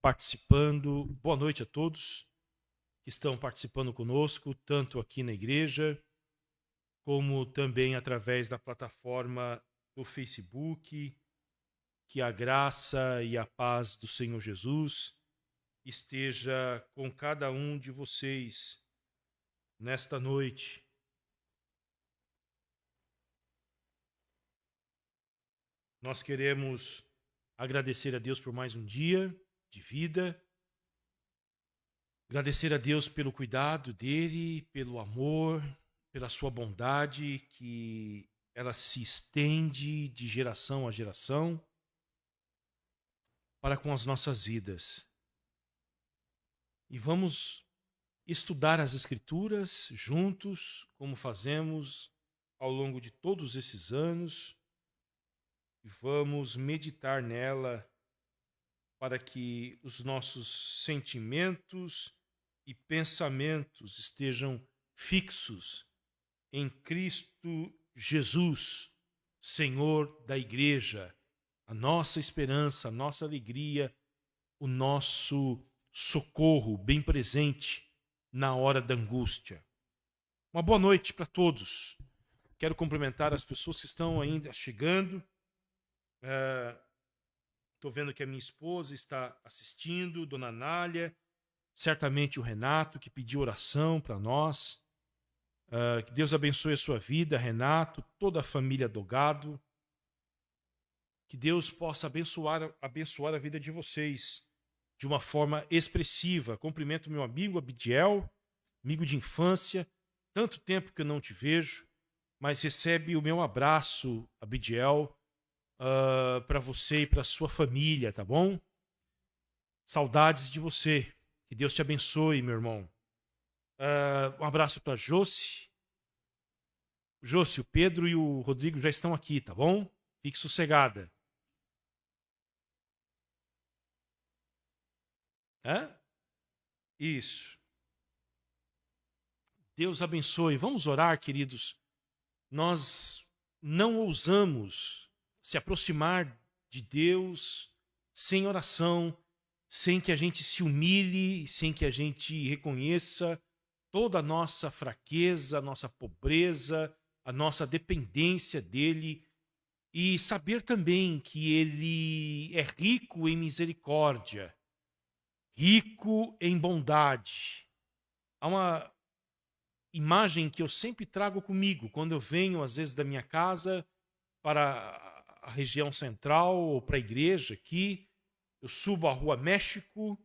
participando. Boa noite a todos que estão participando conosco, tanto aqui na igreja, como também através da plataforma do Facebook. Que a graça e a paz do Senhor Jesus esteja com cada um de vocês nesta noite. Nós queremos agradecer a Deus por mais um dia de vida, agradecer a Deus pelo cuidado dele, pelo amor, pela sua bondade, que ela se estende de geração a geração para com as nossas vidas. E vamos estudar as Escrituras juntos, como fazemos ao longo de todos esses anos, e vamos meditar nela para que os nossos sentimentos e pensamentos estejam fixos em Cristo Jesus, Senhor da Igreja, a nossa esperança, a nossa alegria, o nosso socorro bem presente na hora da angústia. Uma boa noite para todos. Quero cumprimentar as pessoas que estão ainda chegando. Estou vendo que a minha esposa está assistindo, Dona Nália, certamente o Renato, que pediu oração para nós. Que Deus abençoe a sua vida, Renato, toda a família Dogado. Que Deus possa abençoar a vida de vocês de uma forma expressiva. Cumprimento meu amigo Abidiel, amigo de infância, tanto tempo que eu não te vejo, mas recebe o meu abraço, Abidiel, para você e para sua família, tá bom? Saudades de você. Que Deus te abençoe, meu irmão. Um abraço para Josi. Josi, o Pedro e o Rodrigo já estão aqui, tá bom? Fique sossegada. Isso. Deus abençoe. Vamos orar, queridos. Nós não ousamos se aproximar de Deus sem oração, sem que a gente se humilhe, sem que a gente reconheça toda a nossa fraqueza, a nossa pobreza, a nossa dependência dele e saber também que ele é rico em misericórdia, rico em bondade. Há uma imagem que eu sempre trago comigo quando eu venho, às vezes, da minha casa para a região central ou para a igreja aqui. Eu subo a Rua México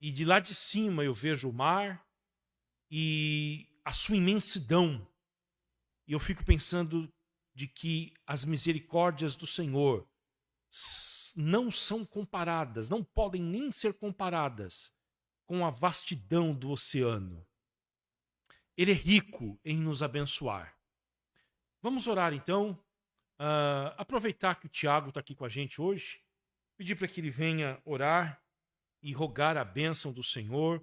e de lá de cima eu vejo o mar e a sua imensidão. E eu fico pensando de que as misericórdias do Senhor não são comparadas, não podem nem ser comparadas com a vastidão do oceano. Ele é rico em nos abençoar. Vamos orar então. Aproveitar que o Tiago está aqui com a gente hoje, pedir para que ele venha orar e rogar a bênção do Senhor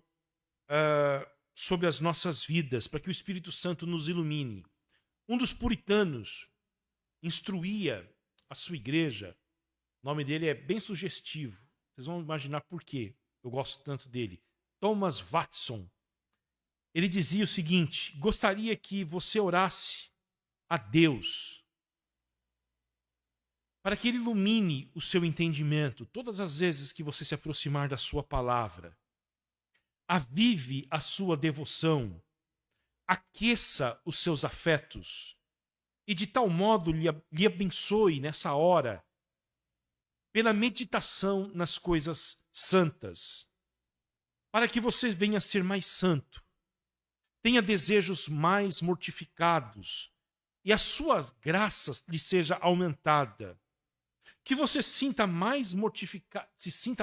sobre as nossas vidas, para que o Espírito Santo nos ilumine. Um dos puritanos instruía a sua igreja. O nome dele é bem sugestivo. Vocês vão imaginar por quê eu gosto tanto dele. Thomas Watson. Ele dizia o seguinte: gostaria que você orasse a Deus para que ele ilumine o seu entendimento todas as vezes que você se aproximar da sua palavra. Avive a sua devoção, aqueça os seus afetos e de tal modo lhe abençoe nessa hora pela meditação nas coisas santas, para que você venha a ser mais santo, tenha desejos mais mortificados e as suas graças lhe seja aumentada, que você se sinta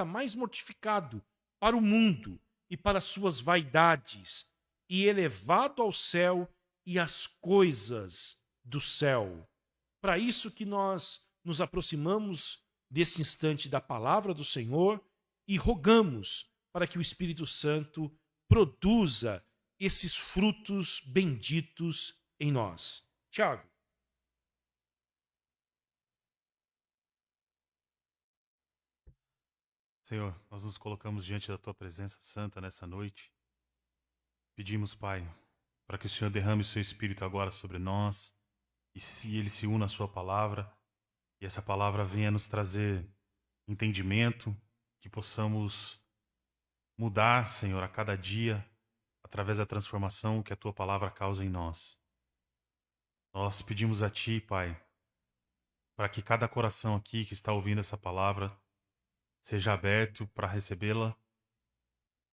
mais mortificado para o mundo e para as suas vaidades e elevado ao céu e às coisas do céu. Para isso que nós nos aproximamos deste instante da palavra do Senhor e rogamos para que o Espírito Santo produza esses frutos benditos em nós. Tiago. Senhor, nós nos colocamos diante da Tua presença santa nessa noite. Pedimos, Pai, para que o Senhor derrame o Seu Espírito agora sobre nós e se Ele se una à Sua palavra e essa palavra venha nos trazer entendimento, que possamos mudar, Senhor, a cada dia através da transformação que a Tua palavra causa em nós. Nós pedimos a Ti, Pai, para que cada coração aqui que está ouvindo essa palavra seja aberto para recebê-la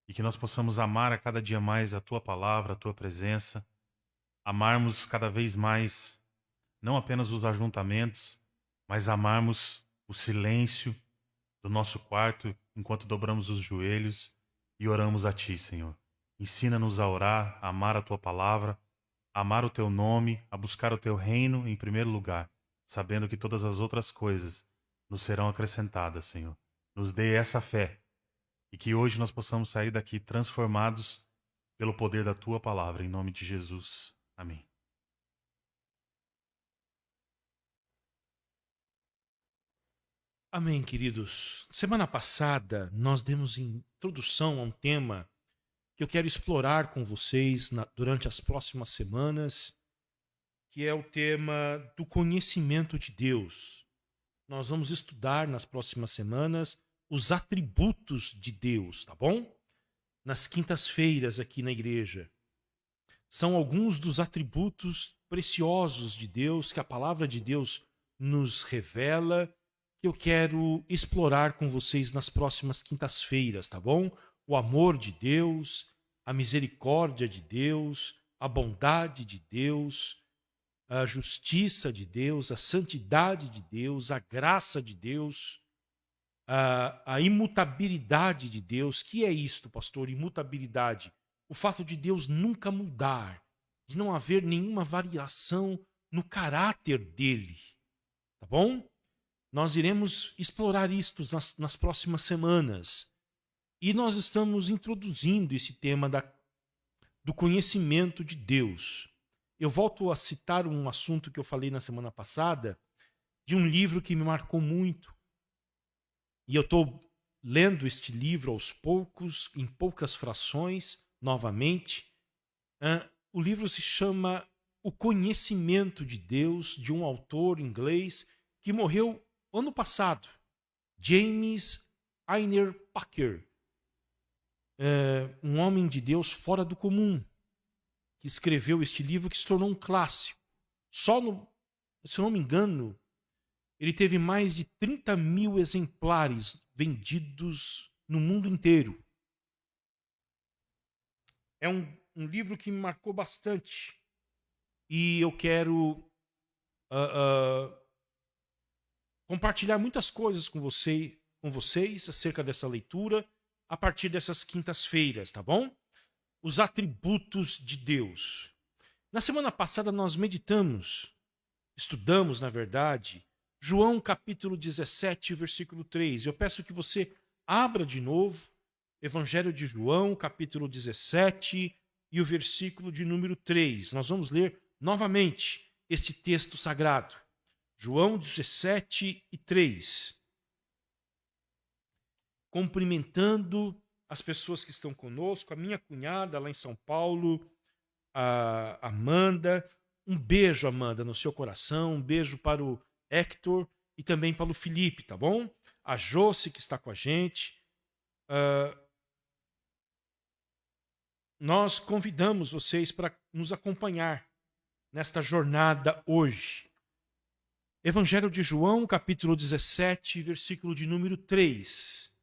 e que nós possamos amar a cada dia mais a Tua palavra, a Tua presença, amarmos cada vez mais não apenas os ajuntamentos, mas amarmos o silêncio do nosso quarto enquanto dobramos os joelhos e oramos a Ti, Senhor. Ensina-nos a orar, a amar a Tua palavra, a amar o Teu nome, a buscar o Teu reino em primeiro lugar, sabendo que todas as outras coisas nos serão acrescentadas, Senhor. Nos dê essa fé e que hoje nós possamos sair daqui transformados pelo poder da Tua palavra, em nome de Jesus. Amém. Amém, queridos. Semana passada nós demos introdução a um tema que eu quero explorar com vocês durante as próximas semanas, que é o tema do conhecimento de Deus. Nós vamos estudar nas próximas semanas os atributos de Deus, tá bom? Nas quintas-feiras aqui na igreja. São alguns dos atributos preciosos de Deus que a palavra de Deus nos revela, que eu quero explorar com vocês nas próximas quintas-feiras, tá bom? O amor de Deus, a misericórdia de Deus, a bondade de Deus, a justiça de Deus, a santidade de Deus, a graça de Deus, a imutabilidade de Deus. Que é isto, pastor? Imutabilidade. O fato de Deus nunca mudar, de não haver nenhuma variação no caráter dele, tá bom? Nós iremos explorar isto nas próximas semanas. E nós estamos introduzindo esse tema do conhecimento de Deus. Eu volto a citar um assunto que eu falei na semana passada, de um livro que me marcou muito. E eu estou lendo este livro aos poucos, em poucas frações, novamente. O livro se chama O Conhecimento de Deus, de um autor inglês que morreu ano passado, James Ainer Packer, um homem de Deus fora do comum, que escreveu este livro que se tornou um clássico. Se eu não me engano, ele teve mais de 30 mil exemplares vendidos no mundo inteiro. É um livro que me marcou bastante e eu quero compartilhar muitas coisas com vocês acerca dessa leitura a partir dessas quintas-feiras, tá bom? Os atributos de Deus. Na semana passada nós estudamos, na verdade, João capítulo 17, versículo 3. Eu peço que você abra de novo Evangelho de João, capítulo 17 e o versículo de número 3. Nós vamos ler novamente este texto sagrado. João 17 e 3. Cumprimentando as pessoas que estão conosco, a minha cunhada lá em São Paulo, a Amanda. Um beijo, Amanda, no seu coração. Um beijo para o Hector e também para o Felipe, tá bom? A Josi, que está com a gente. Nós convidamos vocês para nos acompanhar nesta jornada hoje. Evangelho de João, capítulo 17, versículo de número 3.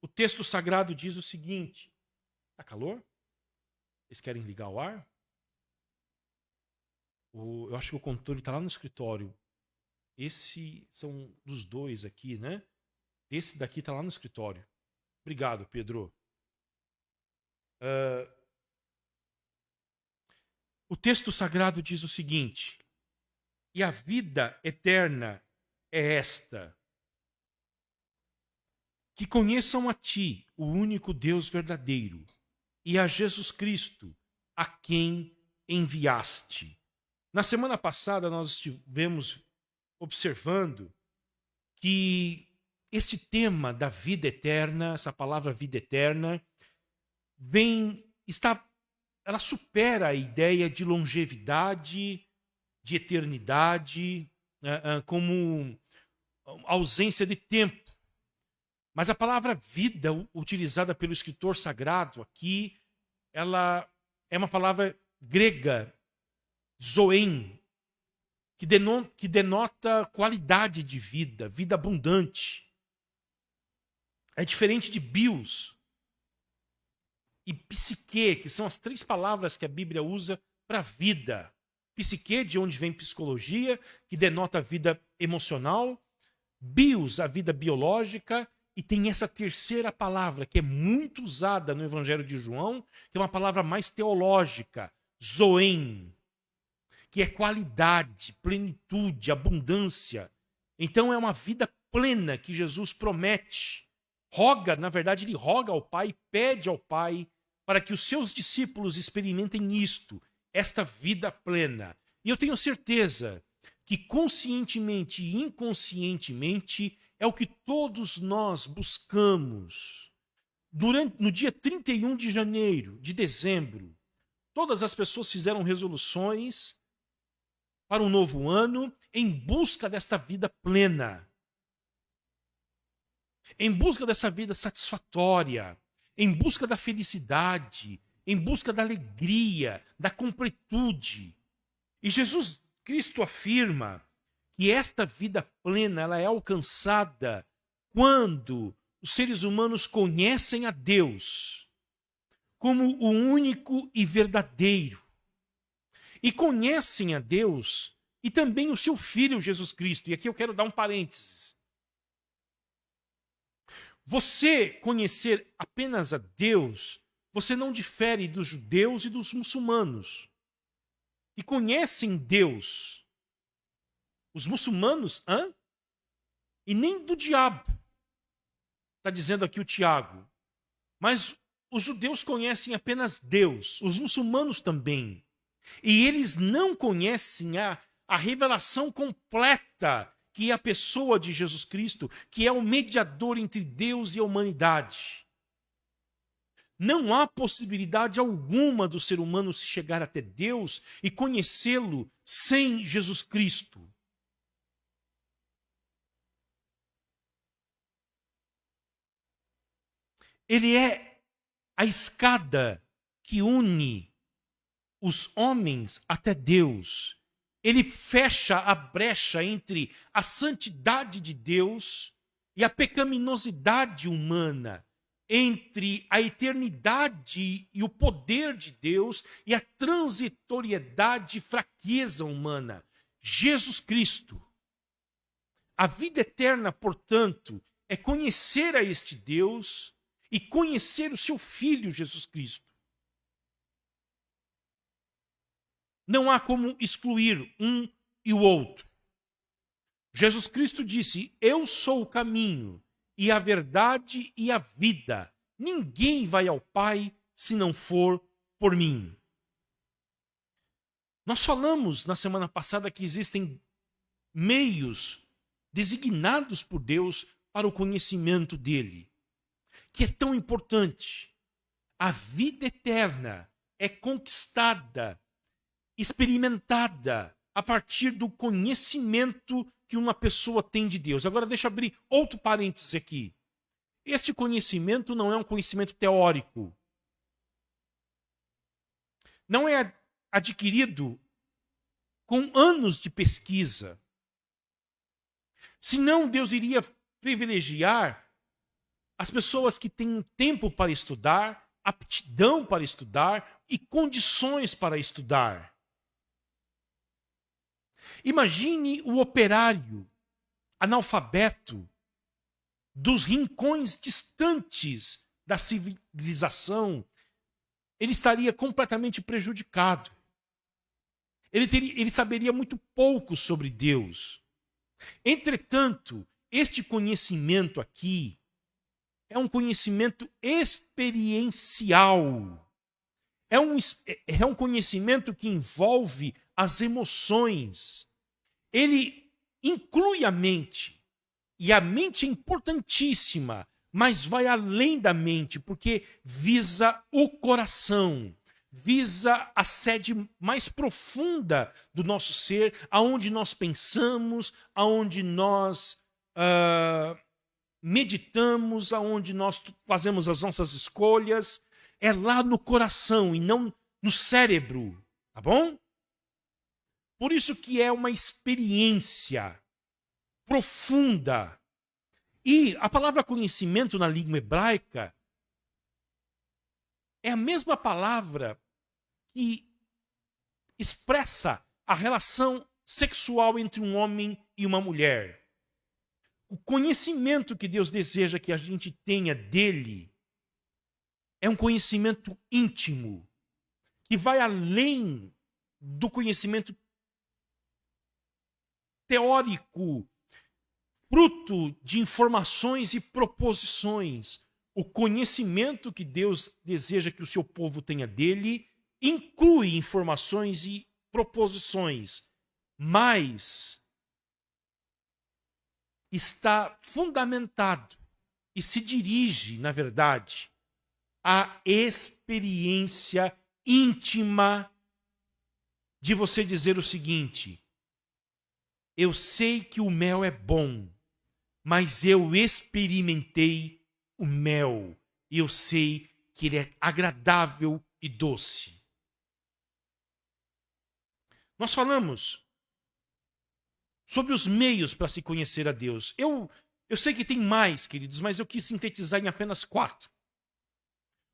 O texto sagrado diz o seguinte. Está calor? Vocês querem ligar o ar? Eu acho que o controle está lá no escritório. Esse são dos dois aqui, né? Esse daqui está lá no escritório. Obrigado, Pedro. O texto sagrado diz o seguinte: e a vida eterna é esta, que conheçam a Ti, o único Deus verdadeiro, e a Jesus Cristo, a quem enviaste. Na semana passada nós estivemos observando que este tema da vida eterna, essa palavra vida eterna, ela supera a ideia de longevidade, de eternidade, como ausência de tempo. Mas a palavra vida, utilizada pelo escritor sagrado aqui, ela é uma palavra grega, zoen, que denota qualidade de vida, vida abundante. É diferente de bios e psique, que são as três palavras que a Bíblia usa para vida. Psique, de onde vem psicologia, que denota a vida emocional. Bios, a vida biológica. E tem essa terceira palavra, que é muito usada no Evangelho de João, que é uma palavra mais teológica, zoen, que é qualidade, plenitude, abundância. Então é uma vida plena que Jesus promete. Na verdade, ele roga ao Pai, pede ao Pai, para que os seus discípulos experimentem isto, esta vida plena. E eu tenho certeza que conscientemente e inconscientemente é o que todos nós buscamos. No dia 31 de dezembro, todas as pessoas fizeram resoluções para um novo ano em busca desta vida plena, em busca dessa vida satisfatória, em busca da felicidade, em busca da alegria, da completude. E Jesus Cristo afirma que esta vida plena ela é alcançada quando os seres humanos conhecem a Deus como o único e verdadeiro. E conhecem a Deus e também o seu Filho Jesus Cristo. E aqui eu quero dar um parênteses. Você conhecer apenas a Deus, você não difere dos judeus e dos muçulmanos, que conhecem Deus. Os muçulmanos, e nem do diabo, está dizendo aqui o Tiago. Mas os judeus conhecem apenas Deus, os muçulmanos também. E eles não conhecem a revelação completa, que é a pessoa de Jesus Cristo, que é o mediador entre Deus e a humanidade. Não há possibilidade alguma do ser humano se chegar até Deus e conhecê-lo sem Jesus Cristo. Ele é a escada que une os homens até Deus. Ele fecha a brecha entre a santidade de Deus e a pecaminosidade humana, entre a eternidade e o poder de Deus e a transitoriedade e fraqueza humana. Jesus Cristo. A vida eterna, portanto, é conhecer a este Deus e conhecer o seu Filho Jesus Cristo. Não há como excluir um e o outro. Jesus Cristo disse: eu sou o caminho e a verdade e a vida. Ninguém vai ao Pai se não for por mim. Nós falamos na semana passada que existem meios designados por Deus para o conhecimento dele, que é tão importante. A vida eterna é conquistada, experimentada a partir do conhecimento que uma pessoa tem de Deus. Agora deixa eu abrir outro parênteses aqui. Este conhecimento não é um conhecimento teórico. Não é adquirido com anos de pesquisa. Senão Deus iria privilegiar as pessoas que têm tempo para estudar, aptidão para estudar e condições para estudar. Imagine o operário analfabeto dos rincões distantes da civilização. Ele estaria completamente prejudicado. Ele saberia muito pouco sobre Deus. Entretanto, este conhecimento aqui é um conhecimento experiencial. É um conhecimento que envolve as emoções. Ele inclui a mente E a mente é importantíssima, mas vai além da mente, porque visa o coração, visa a sede mais profunda do nosso ser, aonde nós pensamos, aonde nós meditamos, aonde nós fazemos as nossas escolhas. É lá no coração e não no cérebro, tá bom? Por isso que é uma experiência profunda. E a palavra conhecimento na língua hebraica é a mesma palavra que expressa a relação sexual entre um homem e uma mulher. O conhecimento que Deus deseja que a gente tenha dele é um conhecimento íntimo, que vai além do conhecimento teórico, fruto de informações e proposições. O conhecimento que Deus deseja que o seu povo tenha dele inclui informações e proposições, mas está fundamentado e se dirige, na verdade, à experiência íntima de você dizer o seguinte: eu sei que o mel é bom, mas eu experimentei o mel e eu sei que ele é agradável e doce. Nós falamos sobre os meios para se conhecer a Deus. Eu sei que tem mais, queridos, mas eu quis sintetizar em apenas 4.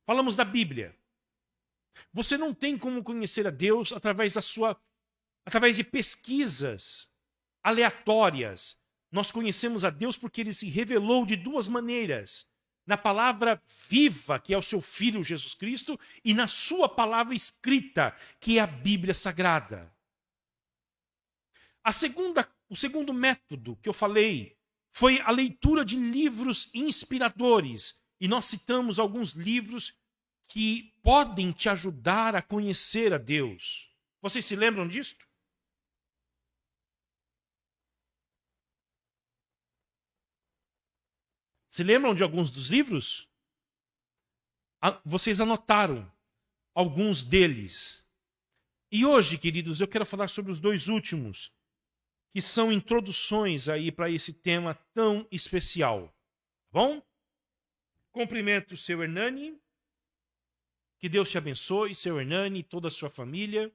Falamos da Bíblia. Você não tem como conhecer a Deus através de pesquisas aleatórias. Nós conhecemos a Deus porque ele se revelou de 2 maneiras: na palavra viva, que é o seu Filho Jesus Cristo, e na sua palavra escrita, que é a Bíblia Sagrada. O segundo método que eu falei foi a leitura de livros inspiradores. E nós citamos alguns livros que podem te ajudar a conhecer a Deus. Vocês se lembram disso? Se lembram de alguns dos livros? Vocês anotaram alguns deles. E hoje, queridos, eu quero falar sobre os 2 últimos, que são introduções aí para esse tema tão especial. Bom? Cumprimento o seu Hernani. Que Deus te abençoe, seu Hernani e toda a sua família.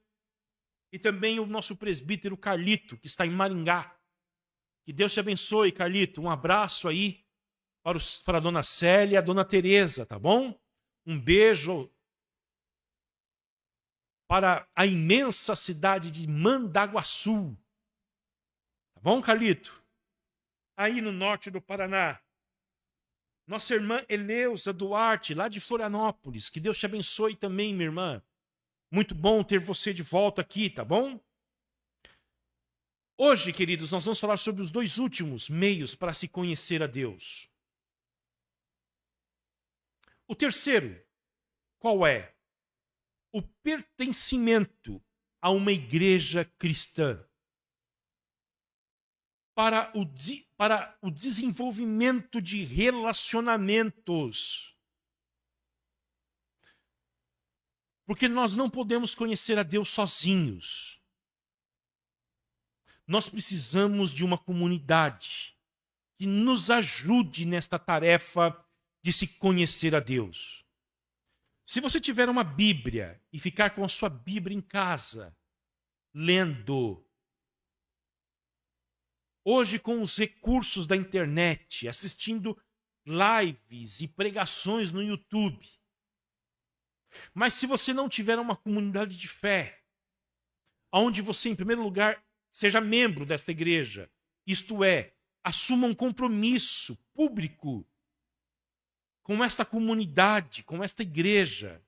E também o nosso presbítero Carlito, que está em Maringá. Que Deus te abençoe, Carlito. Um abraço aí para a dona Célia e a dona Tereza, tá bom? Um beijo para a imensa cidade de Mandaguaçu. Tá bom, Carlito? Aí no norte do Paraná. Nossa irmã Eleusa Duarte, lá de Florianópolis. Que Deus te abençoe também, minha irmã. Muito bom ter você de volta aqui, tá bom? Hoje, queridos, nós vamos falar sobre os 2 últimos meios para se conhecer a Deus. O terceiro, qual é? O pertencimento a uma igreja cristã. Para o desenvolvimento de relacionamentos. Porque nós não podemos conhecer a Deus sozinhos. Nós precisamos de uma comunidade que nos ajude nesta tarefa de se conhecer a Deus. Se você tiver uma Bíblia e ficar com a sua Bíblia em casa, lendo, hoje com os recursos da internet, assistindo lives e pregações no YouTube. Mas se você não tiver uma comunidade de fé, onde você, em primeiro lugar, seja membro desta igreja, isto é, assuma um compromisso público com esta comunidade, com esta igreja,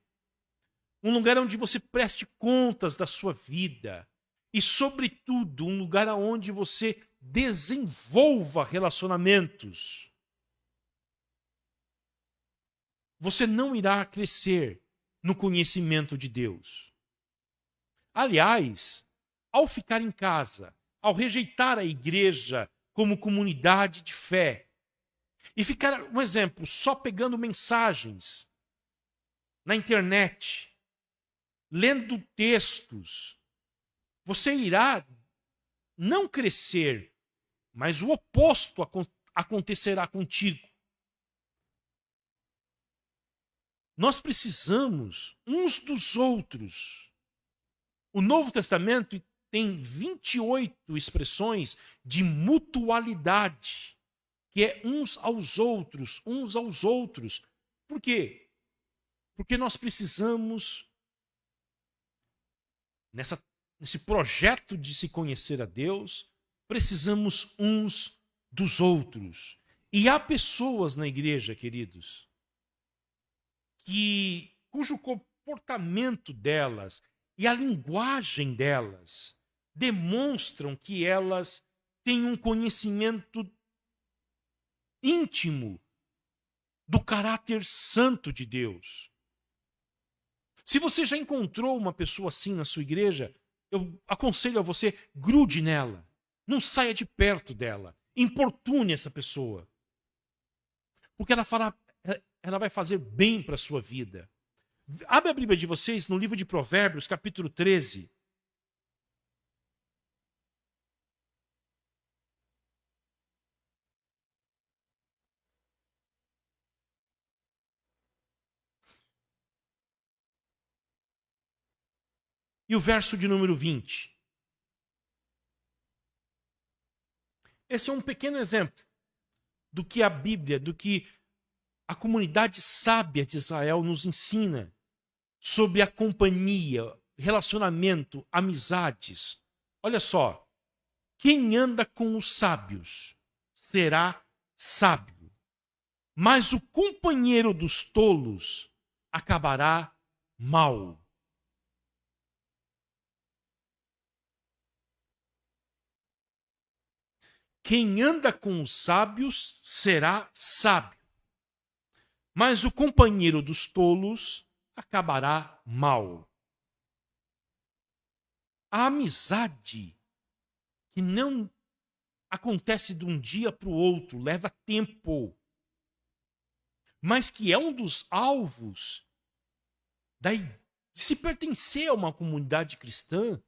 um lugar onde você preste contas da sua vida e, sobretudo, um lugar onde você desenvolva relacionamentos. Você não irá crescer no conhecimento de Deus. Aliás, ao ficar em casa, ao rejeitar a igreja como comunidade de fé e ficar, um exemplo, só pegando mensagens na internet, lendo textos, você irá não crescer, mas o oposto acontecerá contigo. Nós precisamos uns dos outros. O Novo Testamento tem 28 expressões de mutualidade, que é uns aos outros. Por quê? Porque nós precisamos, nesse projeto de se conhecer a Deus, precisamos uns dos outros. E há pessoas na igreja, queridos, cujo comportamento delas e a linguagem delas demonstram que elas têm um conhecimento íntimo do caráter santo de Deus. Se você já encontrou uma pessoa assim na sua igreja, eu aconselho a você, grude nela. Não saia de perto dela. Importune essa pessoa. Porque ela vai fazer bem para a sua vida. Abre a Bíblia de vocês no livro de Provérbios, capítulo 13. E o verso de número 20. Esse é um pequeno exemplo do que a Bíblia, do que a comunidade sábia de Israel nos ensina sobre a companhia, relacionamento, amizades. Olha só, quem anda com os sábios será sábio, mas o companheiro dos tolos acabará mal. Quem anda com os sábios será sábio, mas o companheiro dos tolos acabará mal. A amizade que não acontece de um dia para o outro, leva tempo, mas que é um dos alvos de se pertencer a uma comunidade cristã,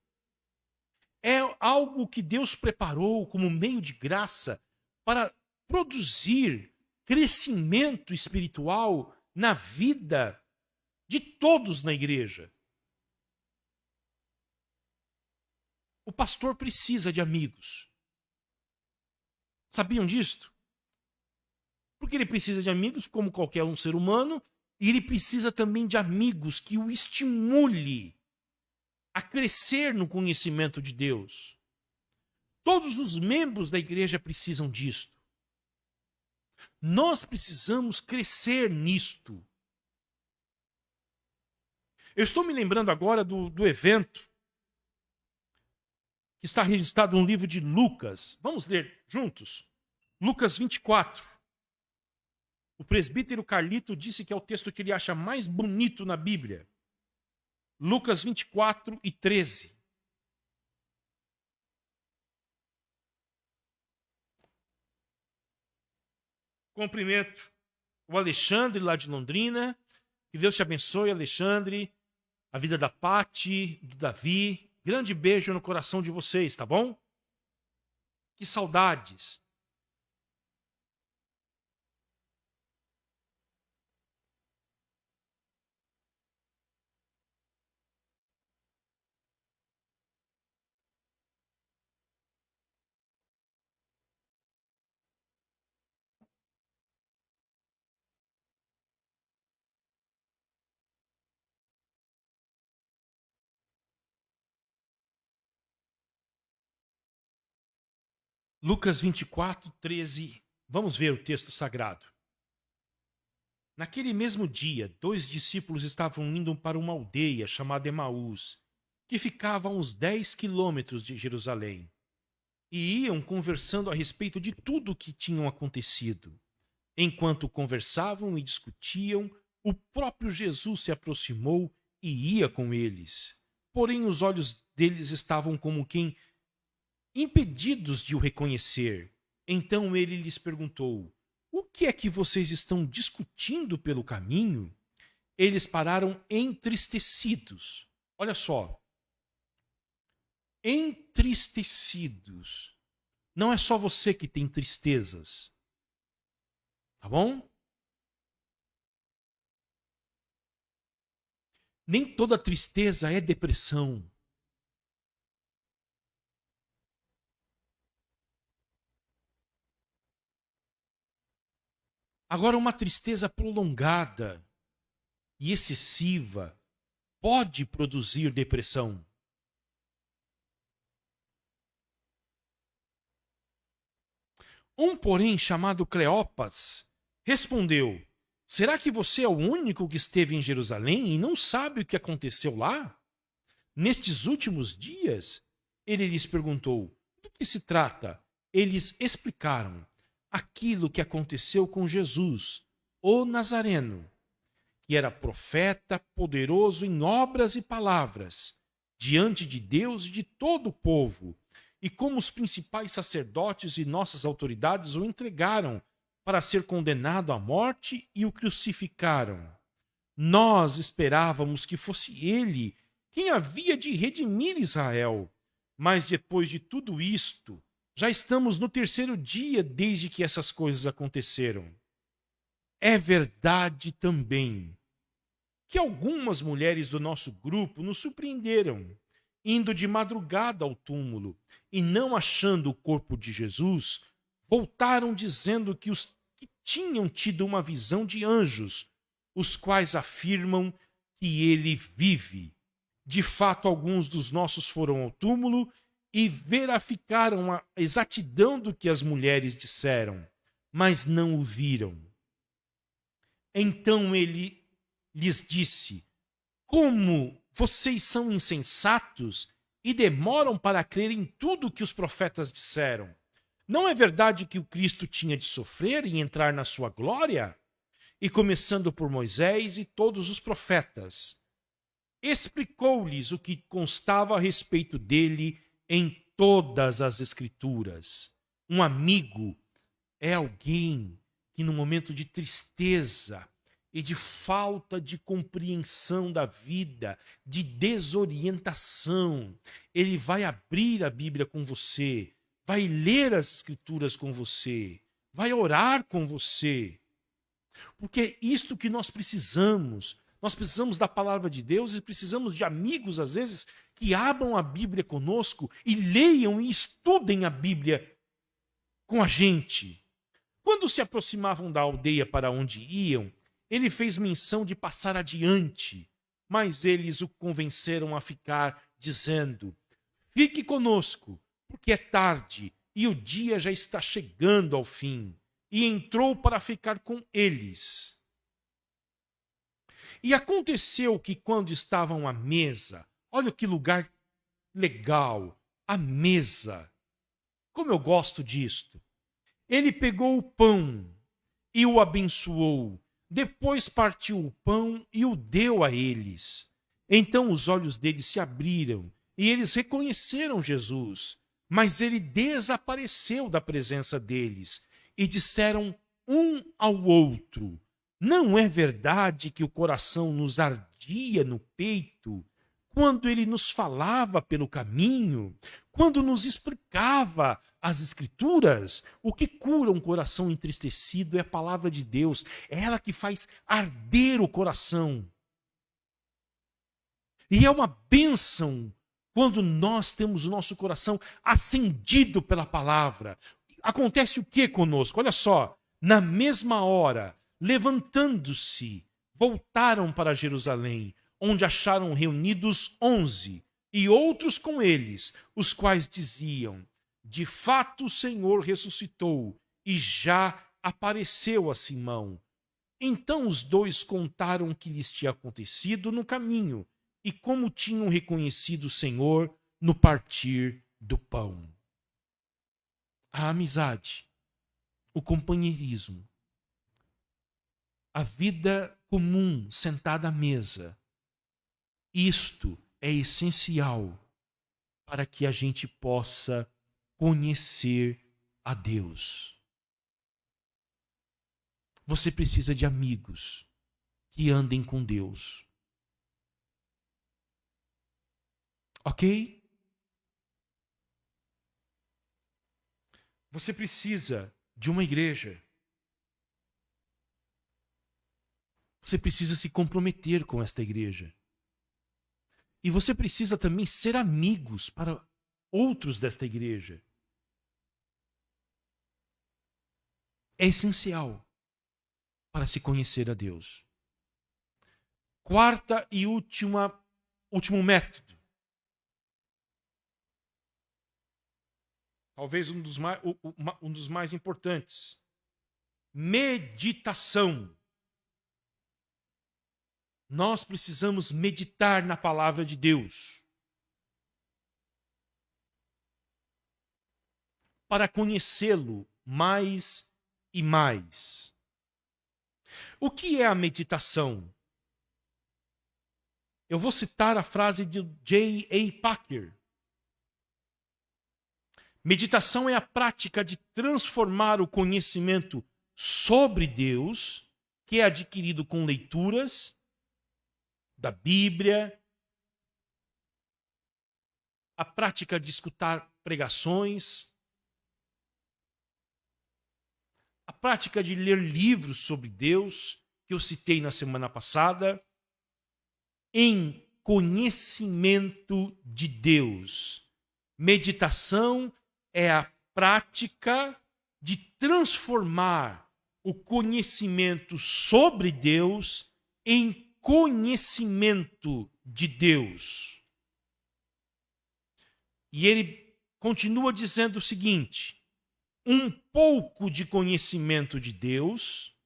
é algo que Deus preparou como meio de graça para produzir crescimento espiritual na vida de todos na igreja. O pastor precisa de amigos. Sabiam disto? Porque ele precisa de amigos, como qualquer um ser humano, e ele precisa também de amigos que o estimule a crescer no conhecimento de Deus. Todos os membros da igreja precisam disto. Nós precisamos crescer nisto. Eu estou me lembrando agora do evento que está registrado no livro de Lucas. Vamos ler juntos? Lucas 24. O presbítero Carlito disse que é o texto que ele acha mais bonito na Bíblia. Lucas 24 e 13. Cumprimento o Alexandre lá de Londrina. Que Deus te abençoe, Alexandre. A vida da Pati, do Davi. Grande beijo no coração de vocês, tá bom? Que saudades. Lucas 24, 13. Vamos ver o texto sagrado. Naquele mesmo dia, 2 discípulos estavam indo para uma aldeia chamada Emaús, que ficava a uns 10 quilômetros de Jerusalém. E iam conversando a respeito de tudo o que tinham acontecido. Enquanto conversavam e discutiam, o próprio Jesus se aproximou e ia com eles. Porém, os olhos deles estavam como quem impedidos de o reconhecer. Então ele lhes perguntou: o que é que vocês estão discutindo pelo caminho? Eles pararam entristecidos. Olha só. Entristecidos. Não é só você que tem tristezas. Tá bom? Nem toda tristeza é depressão. Agora, uma tristeza prolongada e excessiva pode produzir depressão. Um, porém, chamado Cleopas, respondeu: será que você é o único que esteve em Jerusalém e não sabe o que aconteceu lá? Nestes últimos dias? Ele lhes perguntou: do que se trata? Eles explicaram aquilo que aconteceu com Jesus, o Nazareno, que era profeta, poderoso em obras e palavras, diante de Deus e de todo o povo, e como os principais sacerdotes e nossas autoridades o entregaram para ser condenado à morte e o crucificaram. Nós esperávamos que fosse ele quem havia de redimir Israel, mas depois de tudo isto, já estamos no terceiro dia desde que essas coisas aconteceram. É verdade também que algumas mulheres do nosso grupo nos surpreenderam, indo de madrugada ao túmulo e não achando o corpo de Jesus, voltaram dizendo que os que tinham tido uma visão de anjos, os quais afirmam que ele vive. De fato, alguns dos nossos foram ao túmulo e verificaram a exatidão do que as mulheres disseram, mas não o viram. Então ele lhes disse: como vocês são insensatos e demoram para crer em tudo que os profetas disseram? Não é verdade que o Cristo tinha de sofrer e entrar na sua glória? E começando por Moisés e todos os profetas, explicou-lhes o que constava a respeito dele em todas as Escrituras. Um amigo é alguém que, no momento de tristeza e de falta de compreensão da vida, de desorientação, ele vai abrir a Bíblia com você, vai ler as Escrituras com você, vai orar com você. Porque é isto que nós precisamos. Nós precisamos da palavra de Deus e precisamos de amigos, às vezes, que abram a Bíblia conosco e leiam e estudem a Bíblia com a gente. Quando se aproximavam da aldeia para onde iam, ele fez menção de passar adiante, mas eles o convenceram a ficar, dizendo: fique conosco, porque é tarde e o dia já está chegando ao fim. E entrou para ficar com eles. E aconteceu que, quando estavam à mesa, olha que lugar legal, a mesa. Como eu gosto disto. Ele pegou o pão e o abençoou. Depois partiu o pão e o deu a eles. Então os olhos deles se abriram e eles reconheceram Jesus. Mas ele desapareceu da presença deles e disseram um ao outro: não é verdade que o coração nos ardia no peito quando ele nos falava pelo caminho, quando nos explicava as Escrituras? O que cura um coração entristecido é a palavra de Deus, é ela que faz arder o coração. E é uma bênção quando nós temos o nosso coração acendido pela palavra. Acontece o que conosco? Olha só, na mesma hora, levantando-se, voltaram para Jerusalém, onde acharam reunidos 11, e outros com eles, os quais diziam: de fato o Senhor ressuscitou e já apareceu a Simão. Então os dois contaram o que lhes tinha acontecido no caminho e como tinham reconhecido o Senhor no partir do pão. A amizade, o companheirismo, a vida comum sentada à mesa, isto é essencial para que a gente possa conhecer a Deus. Você precisa de amigos que andem com Deus. Ok? Você precisa de uma igreja. Você precisa se comprometer com esta igreja. E você precisa também ser amigos para outros desta igreja. É essencial para se conhecer a Deus. Quarta e último método. Talvez um dos mais importantes. Meditação. Nós precisamos meditar na palavra de Deus para conhecê-lo mais e mais. O que é a meditação? Eu vou citar a frase de J.I. Packer. Meditação é a prática de transformar o conhecimento sobre Deus, que é adquirido com leituras da Bíblia, a prática de escutar pregações, a prática de ler livros sobre Deus, que eu citei na semana passada, em conhecimento de Deus. Meditação é a prática de transformar o conhecimento sobre Deus em conhecimento de Deus. E ele continua dizendo o seguinte: um pouco de conhecimento de Deus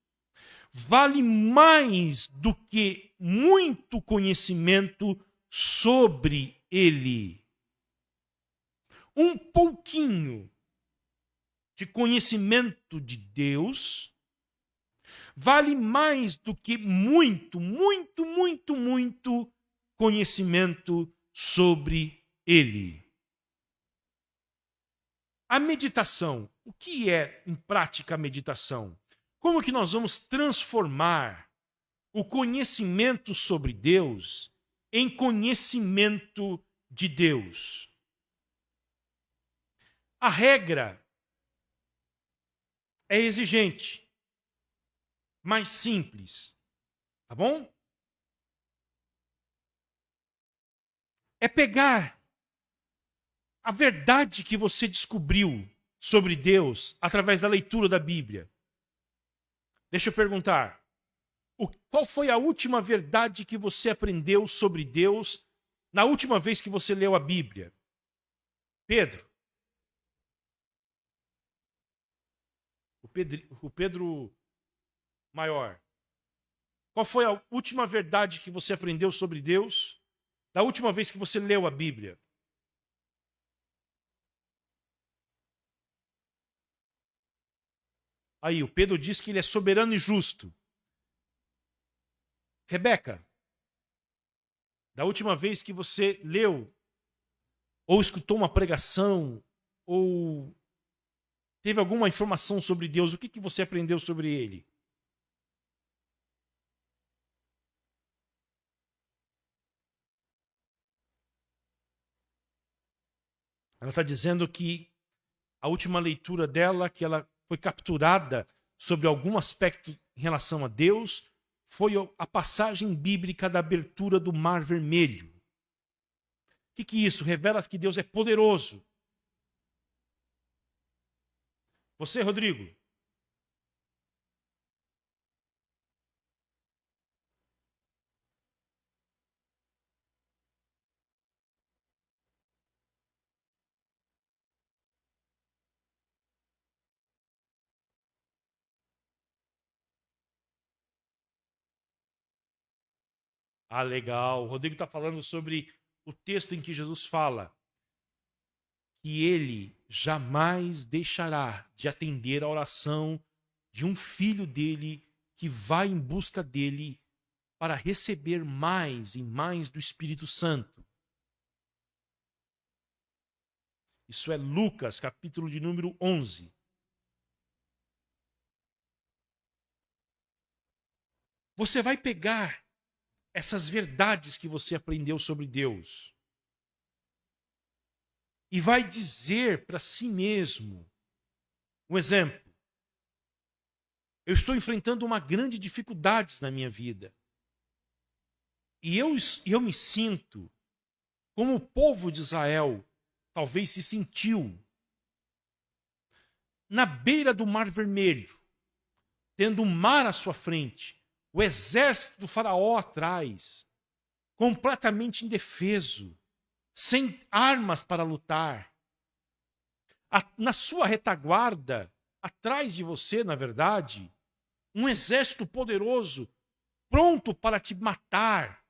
vale mais do que muito conhecimento sobre Ele. Um pouquinho de conhecimento de Deus vale mais do que muito conhecimento sobre Ele. A meditação, o que é em prática a meditação? Como que nós vamos transformar o conhecimento sobre Deus em conhecimento de Deus? A regra é exigente, mais simples, tá bom? É pegar a verdade que você descobriu sobre Deus através da leitura da Bíblia. Deixa eu perguntar, qual foi a última verdade que você aprendeu sobre Deus na última vez que você leu a Bíblia? Pedro. O Pedro maior. Qual foi a última verdade que você aprendeu sobre Deus da última vez que você leu a Bíblia? Aí, o Pedro diz que ele é soberano e justo. Rebeca, da última vez que você leu, ou escutou uma pregação, ou teve alguma informação sobre Deus, o que você aprendeu sobre Ele? Ela está dizendo que a última leitura dela, que ela foi capturada sobre algum aspecto em relação a Deus, foi a passagem bíblica da abertura do Mar Vermelho. O que isso? Revela que Deus é poderoso. Você, Rodrigo? Ah, legal. O Rodrigo está falando sobre o texto em que Jesus fala que ele jamais deixará de atender a oração de um filho dele que vai em busca dele para receber mais e mais do Espírito Santo. Isso é Lucas, capítulo de número 11. você vai pegar essas verdades que você aprendeu sobre Deus e vai dizer para si mesmo, um exemplo, eu estou enfrentando uma grande dificuldade na minha vida. E eu me sinto como o povo de Israel talvez se sentiu na beira do Mar Vermelho, tendo o mar à sua frente, o exército do faraó atrás, completamente indefeso, sem armas para lutar. Na sua retaguarda, atrás de você, na verdade, um exército poderoso, pronto para te matar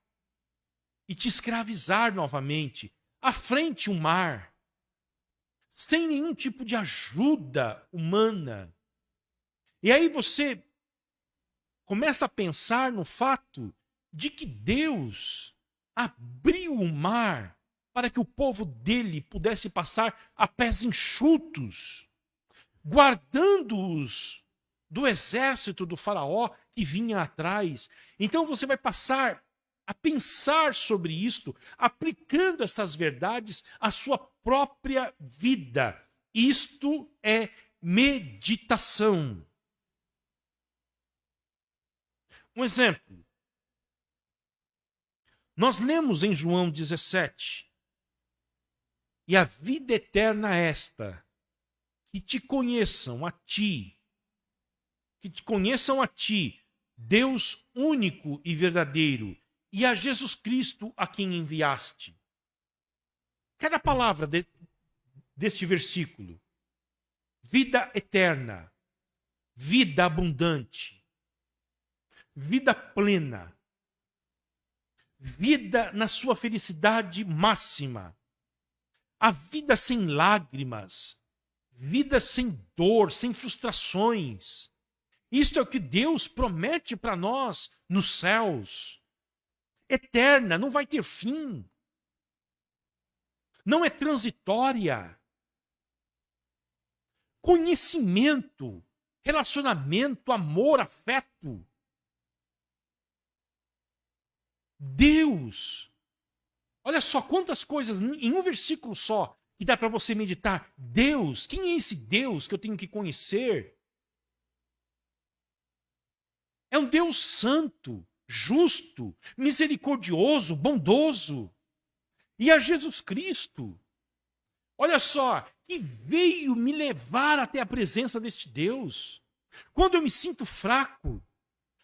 e te escravizar novamente. À frente, um mar, sem nenhum tipo de ajuda humana. E aí você começa a pensar no fato de que Deus abriu o mar para que o povo dele pudesse passar a pés enxutos, guardando-os do exército do faraó que vinha atrás. Então você vai passar a pensar sobre isto, aplicando estas verdades à sua própria vida. Isto é meditação. Um exemplo. Nós lemos em João 17: e a vida eterna é esta, que te conheçam a ti, Deus único e verdadeiro, e a Jesus Cristo a quem enviaste. Cada palavra deste versículo, vida eterna, vida abundante, vida plena, vida na sua felicidade máxima, a vida sem lágrimas, vida sem dor, sem frustrações. Isto é o que Deus promete para nós nos céus. Eterna, não vai ter fim. Não é transitória. Conhecimento, relacionamento, amor, afeto. Deus. Olha só quantas coisas em um versículo só que dá para você meditar. Deus, quem é esse Deus que eu tenho que conhecer? É um Deus santo, justo, misericordioso, bondoso. E a Jesus Cristo, olha só, que veio me levar até a presença deste Deus. Quando eu me sinto fraco,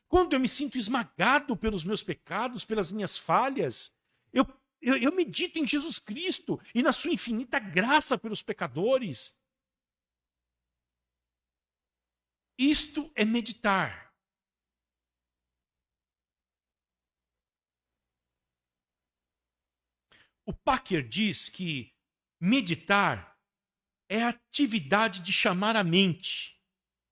quando eu me sinto esmagado pelos meus pecados, pelas minhas falhas, eu medito em Jesus Cristo e na sua infinita graça pelos pecadores. Isto é meditar. O Packer diz que meditar é a atividade de chamar a mente,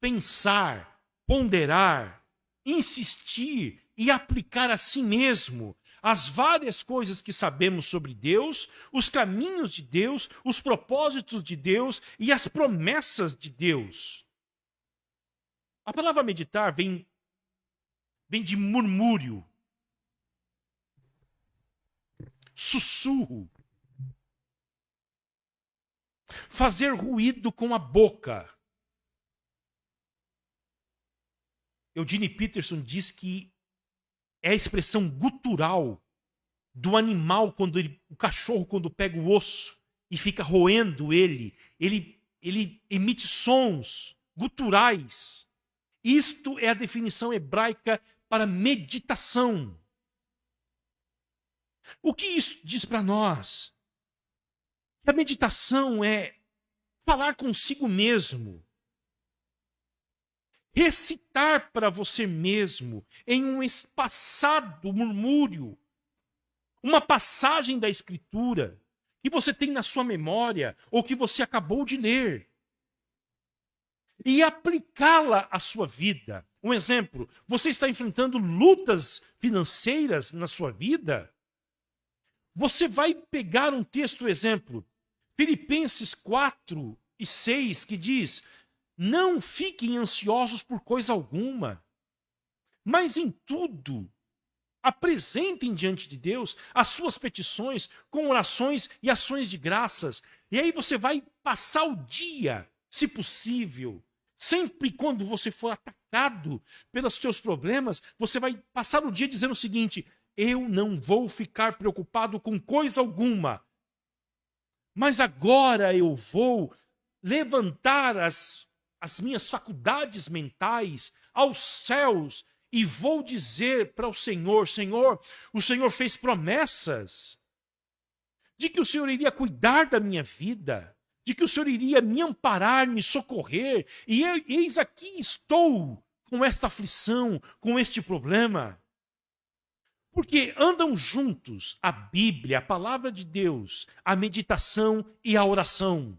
pensar, ponderar, insistir e aplicar a si mesmo as várias coisas que sabemos sobre Deus, os caminhos de Deus, os propósitos de Deus e as promessas de Deus. A palavra meditar vem de murmúrio, sussurro, fazer ruído com a boca. Eugene Peterson diz que é a expressão gutural do animal, o cachorro, quando pega o osso e fica roendo ele emite sons guturais. Isto é a definição hebraica para meditação. O que isso diz para nós? Que a meditação é falar consigo mesmo, recitar para você mesmo, em um espaçado murmúrio, uma passagem da Escritura que você tem na sua memória ou que você acabou de ler, e aplicá-la à sua vida. Um exemplo, você está enfrentando lutas financeiras na sua vida, você vai pegar um texto, exemplo, Filipenses 4:6, que diz: não fiquem ansiosos por coisa alguma, Mas em tudo, apresentem diante de Deus as suas petições com orações e ações de graças. E aí você vai passar o dia, se possível, sempre quando você for atacado pelos teus problemas, você vai passar o dia dizendo o seguinte: eu não vou ficar preocupado com coisa alguma, mas agora eu vou levantar as minhas faculdades mentais aos céus e vou dizer para o Senhor: Senhor, o Senhor fez promessas de que o Senhor iria cuidar da minha vida, de que o Senhor iria me amparar, me socorrer, e eis aqui estou com esta aflição, com este problema. Porque andam juntos a Bíblia, a palavra de Deus, a meditação e a oração.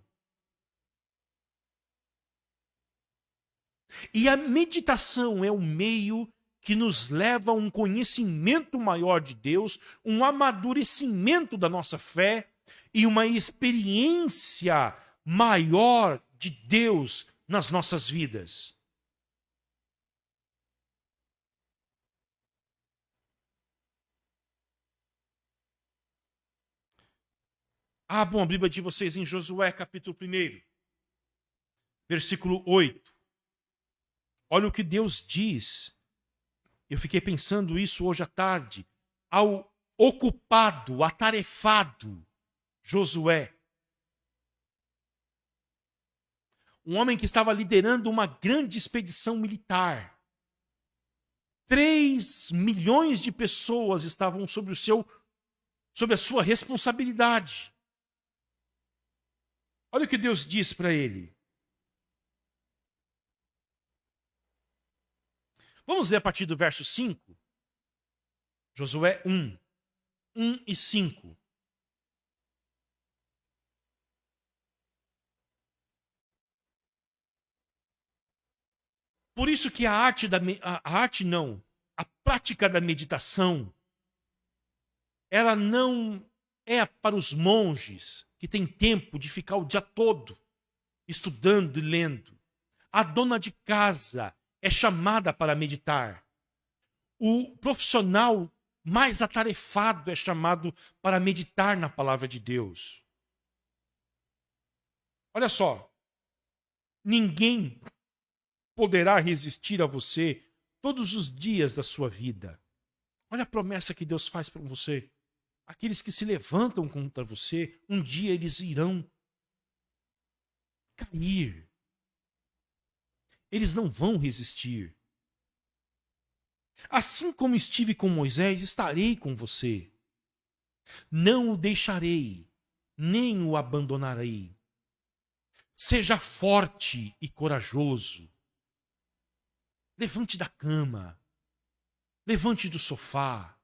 E a meditação é o meio que nos leva a um conhecimento maior de Deus, um amadurecimento da nossa fé e uma experiência maior de Deus nas nossas vidas. Abram a Bíblia de vocês em Josué, capítulo 1, versículo 8. Olha o que Deus diz. Eu fiquei pensando isso hoje à tarde. Ao ocupado, atarefado Josué. Um homem que estava liderando uma grande expedição militar. 3 milhões de pessoas estavam sobre a sua responsabilidade. Olha o que Deus diz para ele. Vamos ler a partir do verso 5. Josué 1 e 5. Por isso que a prática da meditação, ela não é para os monges que têm tempo de ficar o dia todo estudando e lendo. A dona de casa é chamada para meditar. O profissional mais atarefado é chamado para meditar na palavra de Deus. Olha só, ninguém poderá resistir a você todos os dias da sua vida. Olha a promessa que Deus faz para você. Aqueles que se levantam contra você, um dia eles irão cair. Eles não vão resistir. Assim como estive com Moisés, estarei com você. Não o deixarei, nem o abandonarei. Seja forte e corajoso. Levante da cama. Levante do sofá.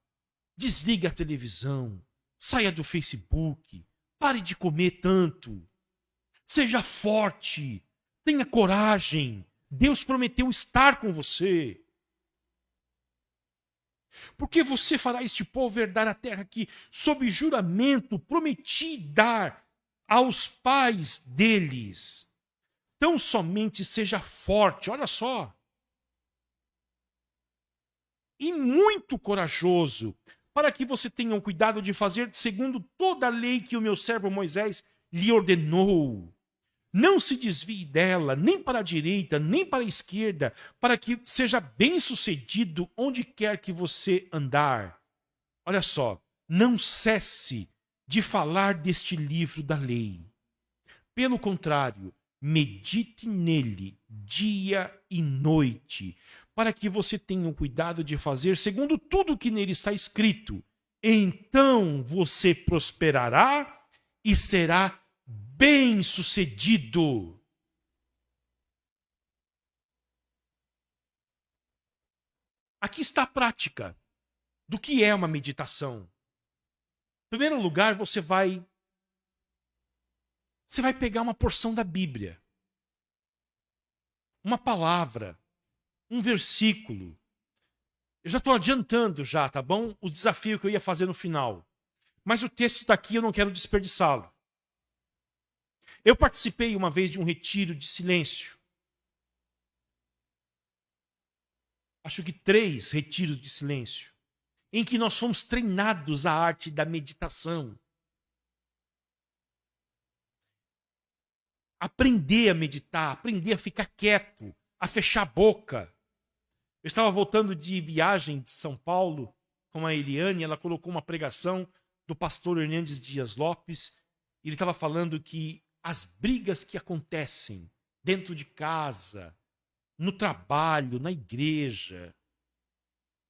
Desligue a televisão. Saia do Facebook. Pare de comer tanto. Seja forte. Tenha coragem. Deus prometeu estar com você. Porque você fará este povo herdar a terra que, sob juramento, prometi dar aos pais deles. Tão somente seja forte, olha só, e muito corajoso, para que você tenha o cuidado de fazer segundo toda a lei que o meu servo Moisés lhe ordenou. Não se desvie dela, nem para a direita, nem para a esquerda, para que seja bem-sucedido onde quer que você andar. Olha só, não cesse de falar deste livro da lei. Pelo contrário, medite nele dia e noite, para que você tenha o cuidado de fazer segundo tudo que nele está escrito. Então você prosperará e será bem-sucedido. Aqui está a prática do que é uma meditação. Em primeiro lugar, você vai pegar uma porção da Bíblia, uma palavra, um versículo. Eu já estou adiantando já, tá bom? O desafio que eu ia fazer no final. Mas o texto está aqui, eu não quero desperdiçá-lo. Eu participei uma vez de um retiro de silêncio. acho que 3 retiros de silêncio, em que nós fomos treinados a arte da meditação. Aprender a meditar, aprender a ficar quieto, a fechar a boca. Eu estava voltando de viagem de São Paulo com a Eliane, ela colocou uma pregação do pastor Hernandes Dias Lopes, e ele estava falando que as brigas que acontecem dentro de casa, no trabalho, na igreja,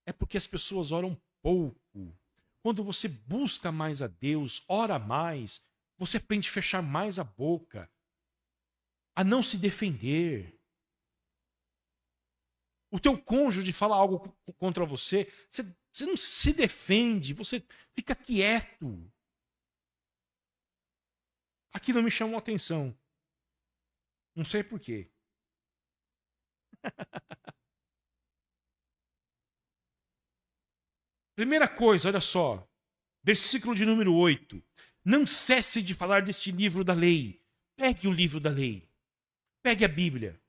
é porque as pessoas oram pouco. Quando você busca mais a Deus, ora mais, você aprende a fechar mais a boca, a não se defender. O teu cônjuge fala algo contra você, você não se defende, você fica quieto. Aquilo me chamou a atenção. Não sei por quê. Primeira coisa, olha só. Versículo de número 8. Não cesse de falar deste livro da lei. Pegue o livro da lei. Pegue a Bíblia.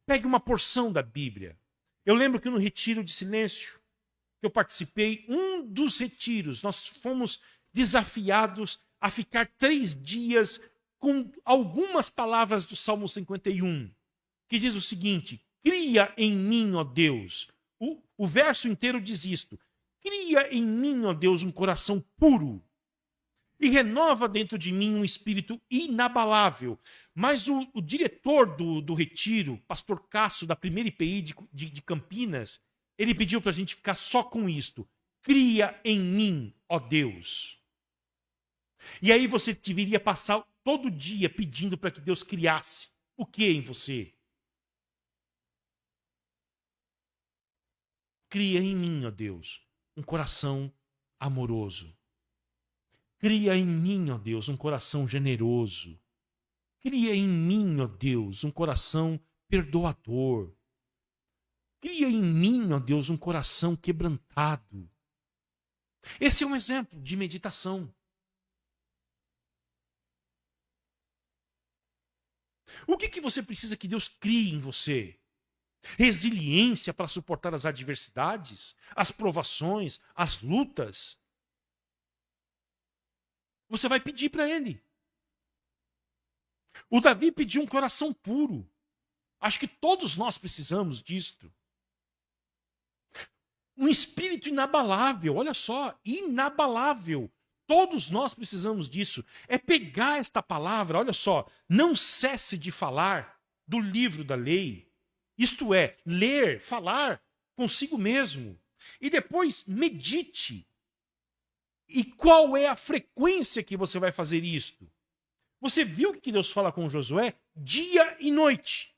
Pegue uma porção da Bíblia. Eu lembro que no retiro de silêncio que eu participei, um dos retiros, nós fomos desafiados a ficar 3 dias com algumas palavras do Salmo 51, que diz o seguinte: cria em mim, ó Deus. O verso inteiro diz isto: cria em mim, ó Deus, um coração puro e renova dentro de mim um espírito inabalável. Mas o diretor do retiro, pastor Cássio, da primeira IPI de Campinas, ele pediu para a gente ficar só com isto: cria em mim, ó Deus. E aí você deveria passar todo dia pedindo para que Deus criasse o que em você? Cria em mim, ó Deus, um coração amoroso. Cria em mim, ó Deus, um coração generoso. Cria em mim, ó Deus, um coração perdoador. Cria em mim, ó Deus, um coração quebrantado. Esse é um exemplo de meditação. O que você precisa que Deus crie em você? Resiliência para suportar as adversidades, as provações, as lutas. Você vai pedir para Ele. O Davi pediu um coração puro. Acho que todos nós precisamos disto. Um espírito inabalável, olha só, inabalável. Todos nós precisamos disso. É pegar esta palavra, olha só, não cesse de falar do livro da lei. Isto é, ler, falar consigo mesmo. E depois medite. E qual é a frequência que você vai fazer isto? Você viu o que Deus fala com Josué? Dia e noite.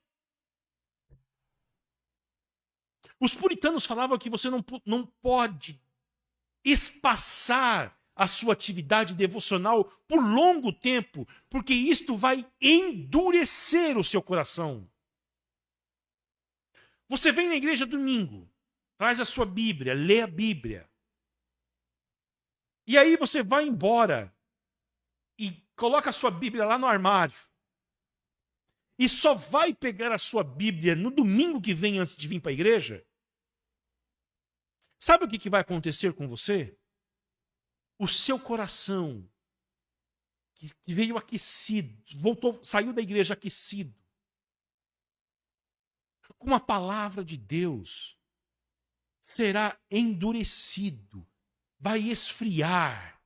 Os puritanos falavam que você não pode espaçar a sua atividade devocional por longo tempo, porque isto vai endurecer o seu coração. Você vem na igreja domingo, traz a sua Bíblia, lê a Bíblia. E aí você vai embora e coloca a sua Bíblia lá no armário. E só vai pegar a sua Bíblia no domingo que vem antes de vir para a igreja? Sabe o que vai acontecer com você? O seu coração, que veio aquecido, saiu da igreja aquecido, com a palavra de Deus, será endurecido, vai esfriar.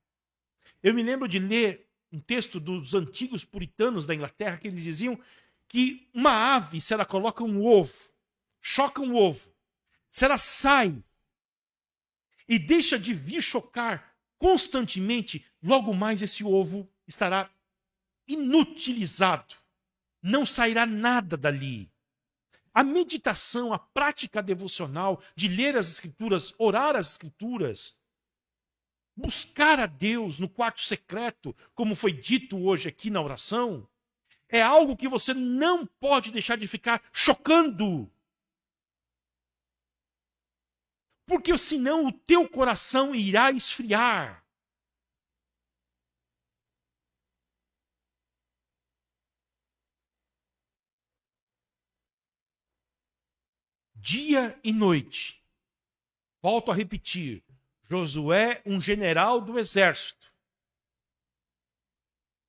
Eu me lembro de ler um texto dos antigos puritanos da Inglaterra, que eles diziam que uma ave, se ela coloca um ovo, choca um ovo, se ela sai e deixa de vir chocar constantemente, logo mais esse ovo estará inutilizado. Não sairá nada dali. A meditação, a prática devocional de ler as Escrituras, orar as Escrituras, buscar a Deus no quarto secreto, como foi dito hoje aqui na oração, é algo que você não pode deixar de ficar chocando. Porque senão o teu coração irá esfriar. dia e noite. Volto a repetir, Josué, um general do exército.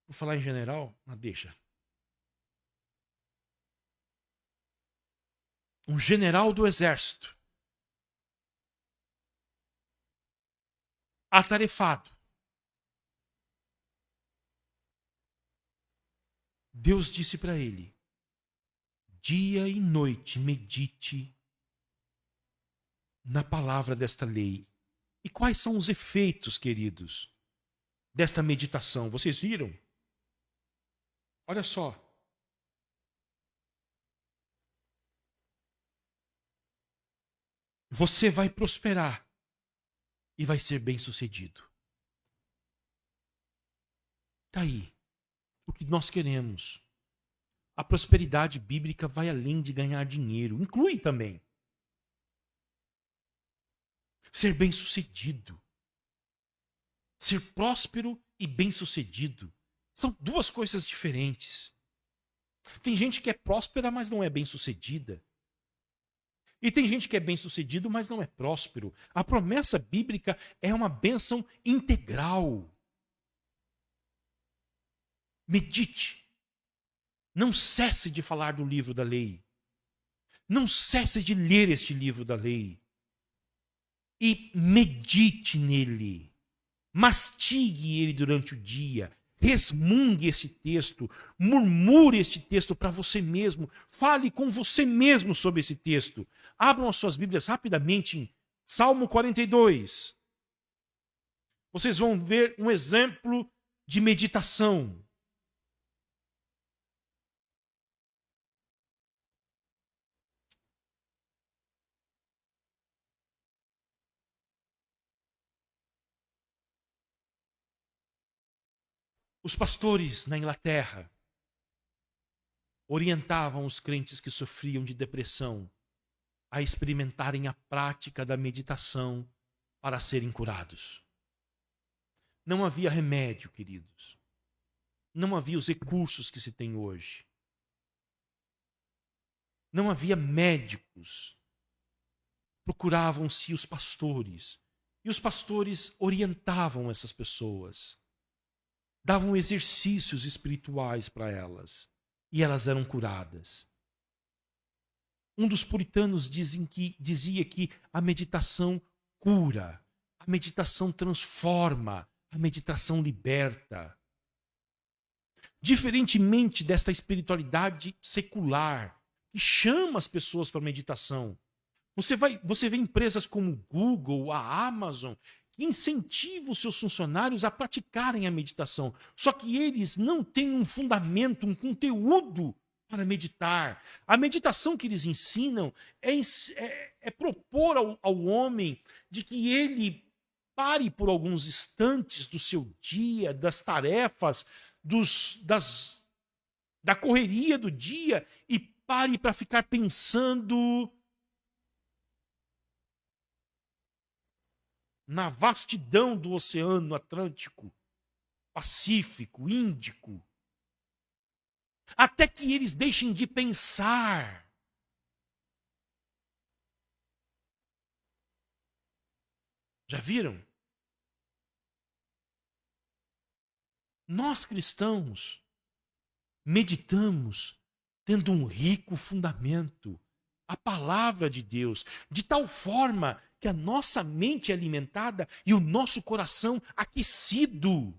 Vou falar em general, mas deixa. Um general do exército. Atarefado. Deus disse para ele: dia e noite medite na palavra desta lei. E quais são os efeitos, queridos, desta meditação? Vocês viram? Olha só. Você vai prosperar e vai ser bem-sucedido. Está aí o que nós queremos. A prosperidade bíblica vai além de ganhar dinheiro, inclui também ser bem-sucedido. Ser próspero e bem-sucedido são duas coisas diferentes. Tem gente que é próspera, mas não é bem-sucedida. E tem gente que é bem-sucedido, mas não é próspero. A promessa bíblica é uma bênção integral. Medite. Não cesse de falar do livro da lei. Não cesse de ler este livro da lei. E medite nele. Mastigue ele durante o dia. Resmungue esse texto. Murmure este texto para você mesmo. Fale com você mesmo sobre esse texto. Abram as suas Bíblias rapidamente em Salmo 42. Vocês vão ver um exemplo de meditação. Os pastores na Inglaterra orientavam os crentes que sofriam de depressão a experimentarem a prática da meditação para serem curados. Não havia remédio, queridos. Não havia os recursos que se tem hoje. Não havia médicos. Procuravam-se os pastores. E os pastores orientavam essas pessoas. Davam exercícios espirituais para elas. E elas eram curadas. Um dos puritanos dizia que a meditação cura, a meditação transforma, a meditação liberta. Diferentemente desta espiritualidade secular, que chama as pessoas para a meditação. Você vê empresas como o Google, a Amazon, que incentivam os seus funcionários a praticarem a meditação. Só que eles não têm um fundamento, um conteúdo para meditar. A meditação que eles ensinam é propor ao homem de que ele pare por alguns instantes do seu dia, das tarefas, da correria do dia, e pare para ficar pensando na vastidão do Oceano Atlântico, Pacífico, Índico, até que eles deixem de pensar. Já viram? Nós cristãos meditamos tendo um rico fundamento, a palavra de Deus, de tal forma que a nossa mente é alimentada e o nosso coração aquecido.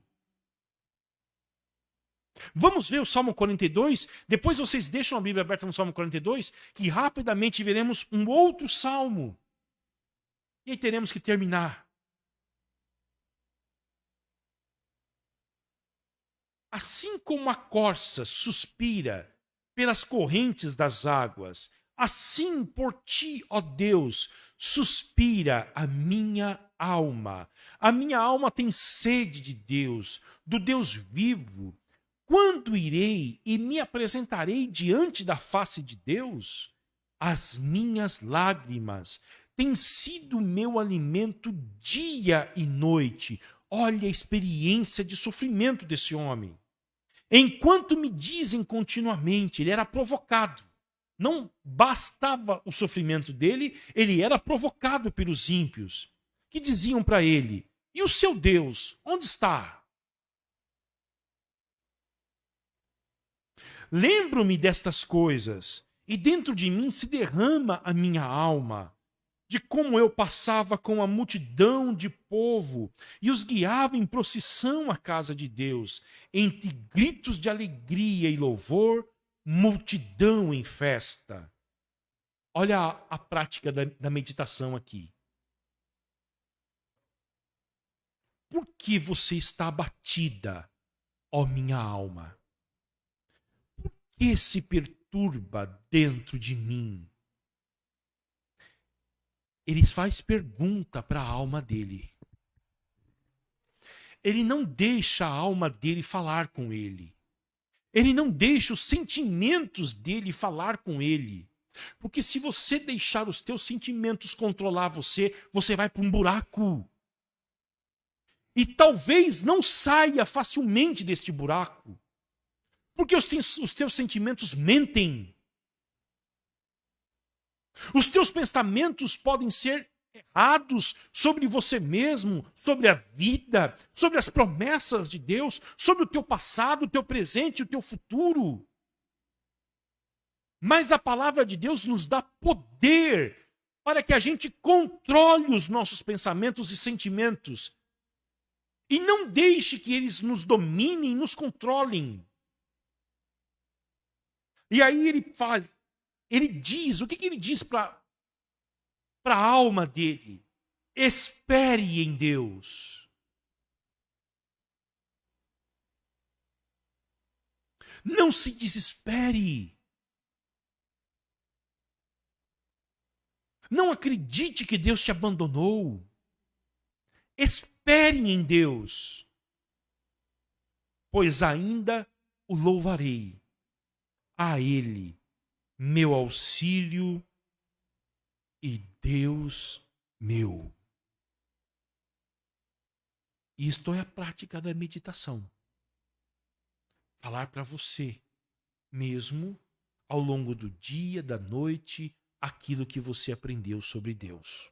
Vamos ver o Salmo 42? Depois vocês deixam a Bíblia aberta no Salmo 42, que rapidamente veremos um outro salmo. E aí teremos que terminar. Assim como a corça suspira pelas correntes das águas, assim por ti, ó Deus, suspira a minha alma. A minha alma tem sede de Deus, do Deus vivo. Quando irei e me apresentarei diante da face de Deus? As minhas lágrimas têm sido meu alimento dia e noite. Olha a experiência de sofrimento desse homem. Enquanto me dizem continuamente, ele era provocado. não bastava o sofrimento dele, ele era provocado pelos ímpios, que diziam para ele: e o seu Deus, onde está? Lembro-me destas coisas, e dentro de mim se derrama a minha alma, de como eu passava com a multidão de povo e os guiava em procissão à casa de Deus, entre gritos de alegria e louvor, multidão em festa. Olha a prática da meditação aqui. Por que você está abatida, ó minha alma? Por que se perturba dentro de mim? Ele faz pergunta para a alma dele. Ele não deixa a alma dele falar com ele. Ele não deixa os sentimentos dele falar com ele. Porque se você deixar os teus sentimentos controlar você, você vai para um buraco. E talvez não saia facilmente deste buraco. Porque os teus sentimentos mentem. Os teus pensamentos podem ser errados sobre você mesmo, sobre a vida, sobre as promessas de Deus, sobre o teu passado, o teu presente e o teu futuro. Mas a palavra de Deus nos dá poder para que a gente controle os nossos pensamentos e sentimentos e não deixe que eles nos dominem e nos controlem. E aí ele diz, o que ele diz para a alma dele? Espere em Deus. Não se desespere. Não acredite que Deus te abandonou. Espere em Deus, pois ainda o louvarei. A Ele, meu auxílio e Deus meu. Isto é a prática da meditação. Falar para você mesmo, ao longo do dia, da noite, aquilo que você aprendeu sobre Deus.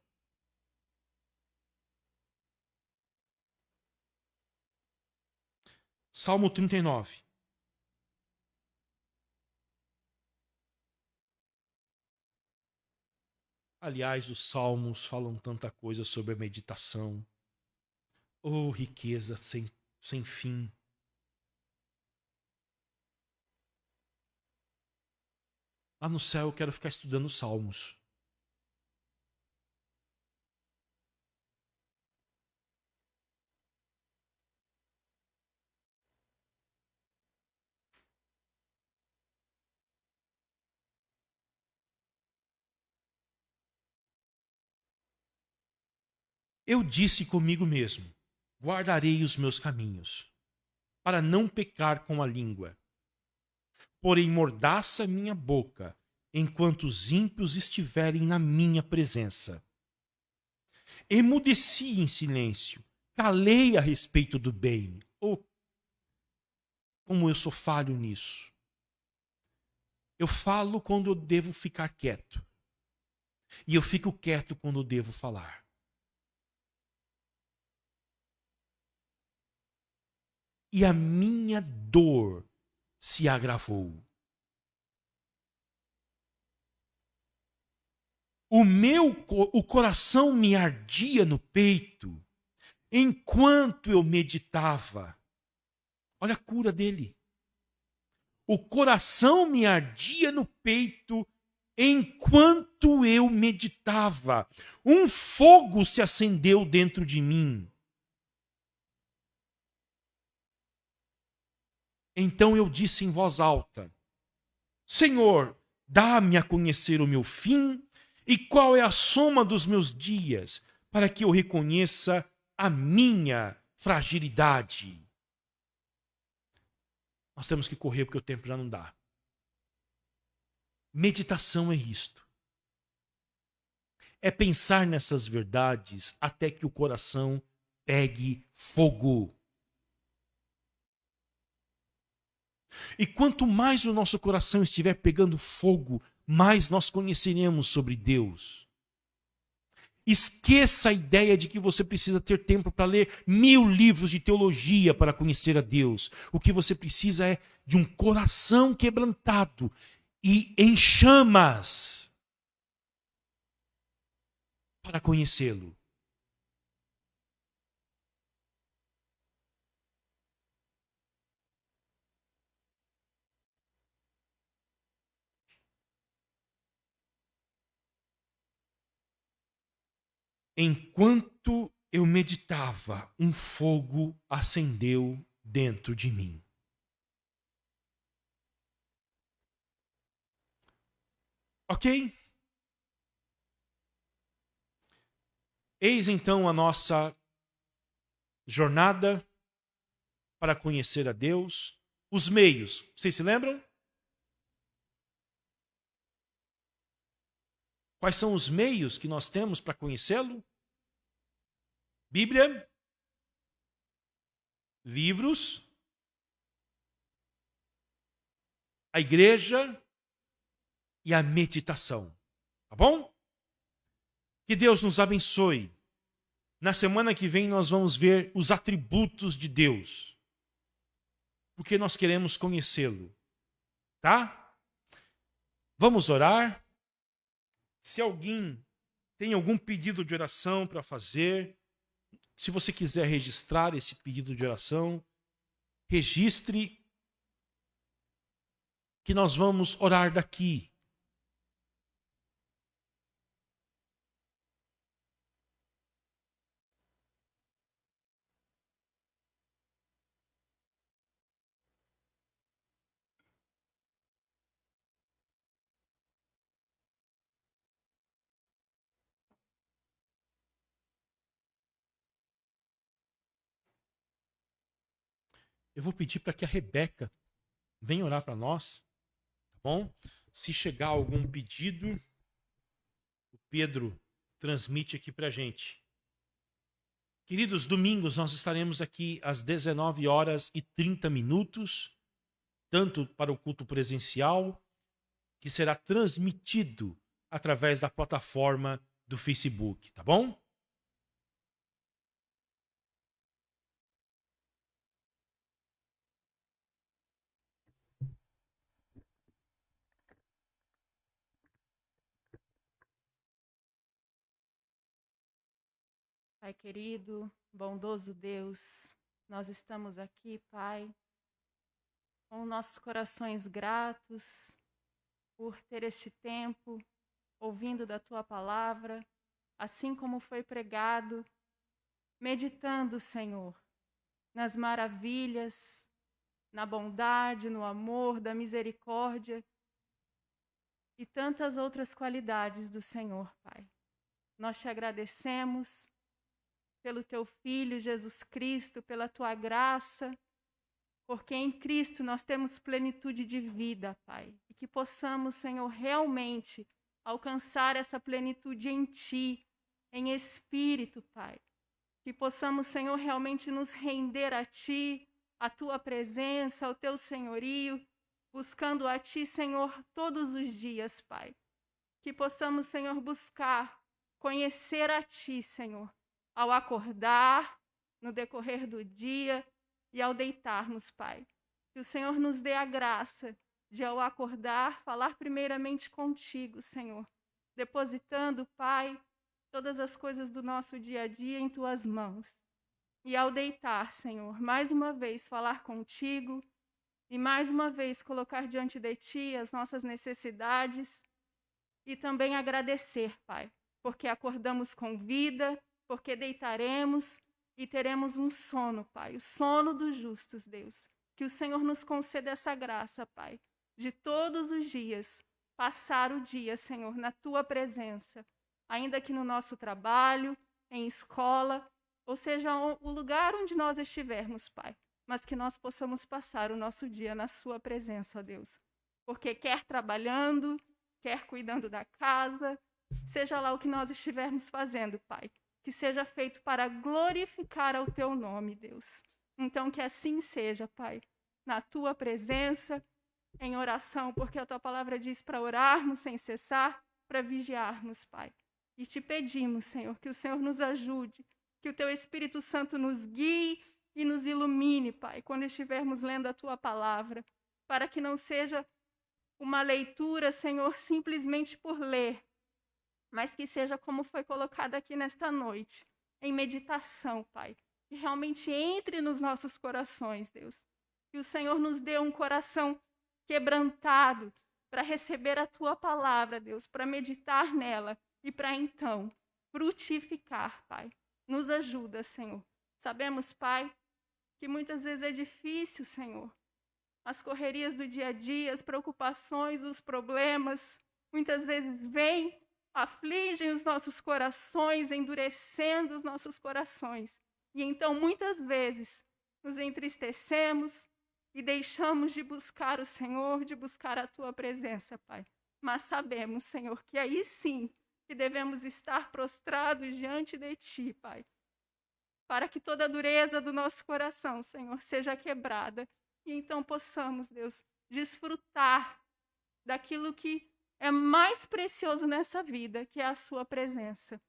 Salmo 39. Aliás, os salmos falam tanta coisa sobre a meditação. Oh, riqueza sem fim. Lá no céu eu quero ficar estudando os salmos. Eu disse comigo mesmo: guardarei os meus caminhos, para não pecar com a língua. Porém, mordaça minha boca, enquanto os ímpios estiverem na minha presença. Emudeci em silêncio, calei a respeito do bem. Oh, como eu sou falho nisso. Eu falo quando eu devo ficar quieto. E eu fico quieto quando eu devo falar. E a minha dor se agravou. O coração me ardia no peito enquanto eu meditava. Olha a cura dele. O coração me ardia no peito enquanto eu meditava. Um fogo se acendeu dentro de mim. Então eu disse em voz alta: Senhor, dá-me a conhecer o meu fim e qual é a soma dos meus dias, para que eu reconheça a minha fragilidade. Nós temos que correr porque o tempo já não dá. Meditação é isto. É pensar nessas verdades até que o coração pegue fogo. E quanto mais o nosso coração estiver pegando fogo, mais nós conheceremos sobre Deus. Esqueça a ideia de que você precisa ter tempo para ler 1000 livros de teologia para conhecer a Deus. O que você precisa é de um coração quebrantado e em chamas para conhecê-lo. Enquanto eu meditava, um fogo acendeu dentro de mim. Ok? Eis então a nossa jornada para conhecer a Deus. Os meios, vocês se lembram? Quais são os meios que nós temos para conhecê-lo? Bíblia, livros, a igreja e a meditação. Tá bom? Que Deus nos abençoe. Na semana que vem nós vamos ver os atributos de Deus. Porque nós queremos conhecê-lo. Tá? Vamos orar. Se alguém tem algum pedido de oração para fazer, se você quiser registrar esse pedido de oração, registre que nós vamos orar daqui. Eu vou pedir para que a Rebeca venha orar para nós, tá bom? Se chegar algum pedido, o Pedro transmite aqui para a gente. Queridos, domingos nós estaremos aqui às 19h30, tanto para o culto presencial, que será transmitido através da plataforma do Facebook, tá bom? Pai querido, bondoso Deus, nós estamos aqui, Pai, com nossos corações gratos por ter este tempo ouvindo da Tua palavra, assim como foi pregado, meditando, Senhor, nas maravilhas, na bondade, no amor, da misericórdia e tantas outras qualidades do Senhor, Pai. Nós te agradecemos pelo Teu Filho, Jesus Cristo, pela Tua graça, porque em Cristo nós temos plenitude de vida, Pai. E que possamos, Senhor, realmente alcançar essa plenitude em Ti, em Espírito, Pai. Que possamos, Senhor, realmente nos render a Ti, a Tua presença, ao Teu senhorio, buscando a Ti, Senhor, todos os dias, Pai. Que possamos, Senhor, buscar conhecer a Ti, Senhor, ao acordar, no decorrer do dia e ao deitarmos, Pai. Que o Senhor nos dê a graça de, ao acordar, falar primeiramente contigo, Senhor, depositando, Pai, todas as coisas do nosso dia a dia em Tuas mãos. E ao deitar, Senhor, mais uma vez falar contigo e mais uma vez colocar diante de Ti as nossas necessidades e também agradecer, Pai, porque acordamos com vida, porque deitaremos e teremos um sono, Pai, o sono dos justos, Deus. Que o Senhor nos conceda essa graça, Pai, de todos os dias passar o dia, Senhor, na Tua presença, ainda que no nosso trabalho, em escola, ou seja, o lugar onde nós estivermos, Pai, mas que nós possamos passar o nosso dia na Sua presença, ó Deus. Porque quer trabalhando, quer cuidando da casa, seja lá o que nós estivermos fazendo, Pai, que seja feito para glorificar ao Teu nome, Deus. Então que assim seja, Pai, na Tua presença, em oração, porque a tua palavra diz para orarmos sem cessar, para vigiarmos, Pai. E te pedimos, Senhor, que o Senhor nos ajude, que o teu Espírito Santo nos guie e nos ilumine, Pai, quando estivermos lendo a tua palavra, para que não seja uma leitura, Senhor, simplesmente por ler, mas que seja como foi colocado aqui nesta noite, em meditação, Pai. Que realmente entre nos nossos corações, Deus. Que o Senhor nos dê um coração quebrantado para receber a tua palavra, Deus, para meditar nela e para então frutificar, Pai. Nos ajuda, Senhor. Sabemos, Pai, que muitas vezes é difícil, Senhor. As correrias do dia a dia, as preocupações, os problemas, muitas vezes vêm, afligem os nossos corações, endurecendo os nossos corações. E então, muitas vezes, nos entristecemos e deixamos de buscar o Senhor, de buscar a tua presença, Pai. Mas sabemos, Senhor, que aí sim que devemos estar prostrados diante de ti, Pai. Para que toda a dureza do nosso coração, Senhor, seja quebrada. E então possamos, Deus, desfrutar daquilo que é mais precioso nessa vida, que é a sua presença.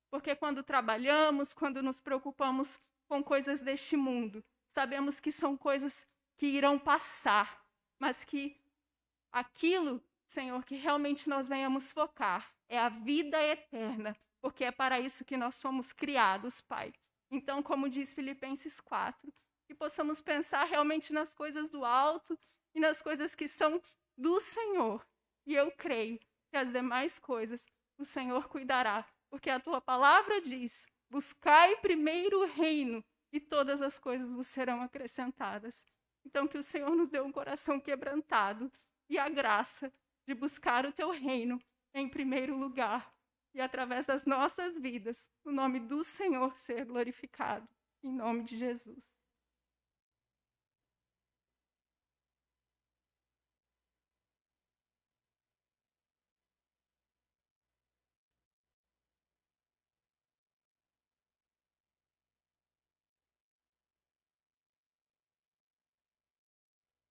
Porque quando trabalhamos, quando nos preocupamos com coisas deste mundo, sabemos que são coisas que irão passar, mas que aquilo, Senhor, que realmente nós venhamos focar é a vida eterna, porque é para isso que nós somos criados, Pai. Então, como diz Filipenses 4, que possamos pensar realmente nas coisas do alto e nas coisas que são do Senhor. E eu creio que as demais coisas o Senhor cuidará, porque a tua palavra diz: buscai primeiro o reino e todas as coisas vos serão acrescentadas. Então, que o Senhor nos dê um coração quebrantado e a graça de buscar o teu reino em primeiro lugar e através das nossas vidas, o nome do Senhor ser glorificado. Em nome de Jesus.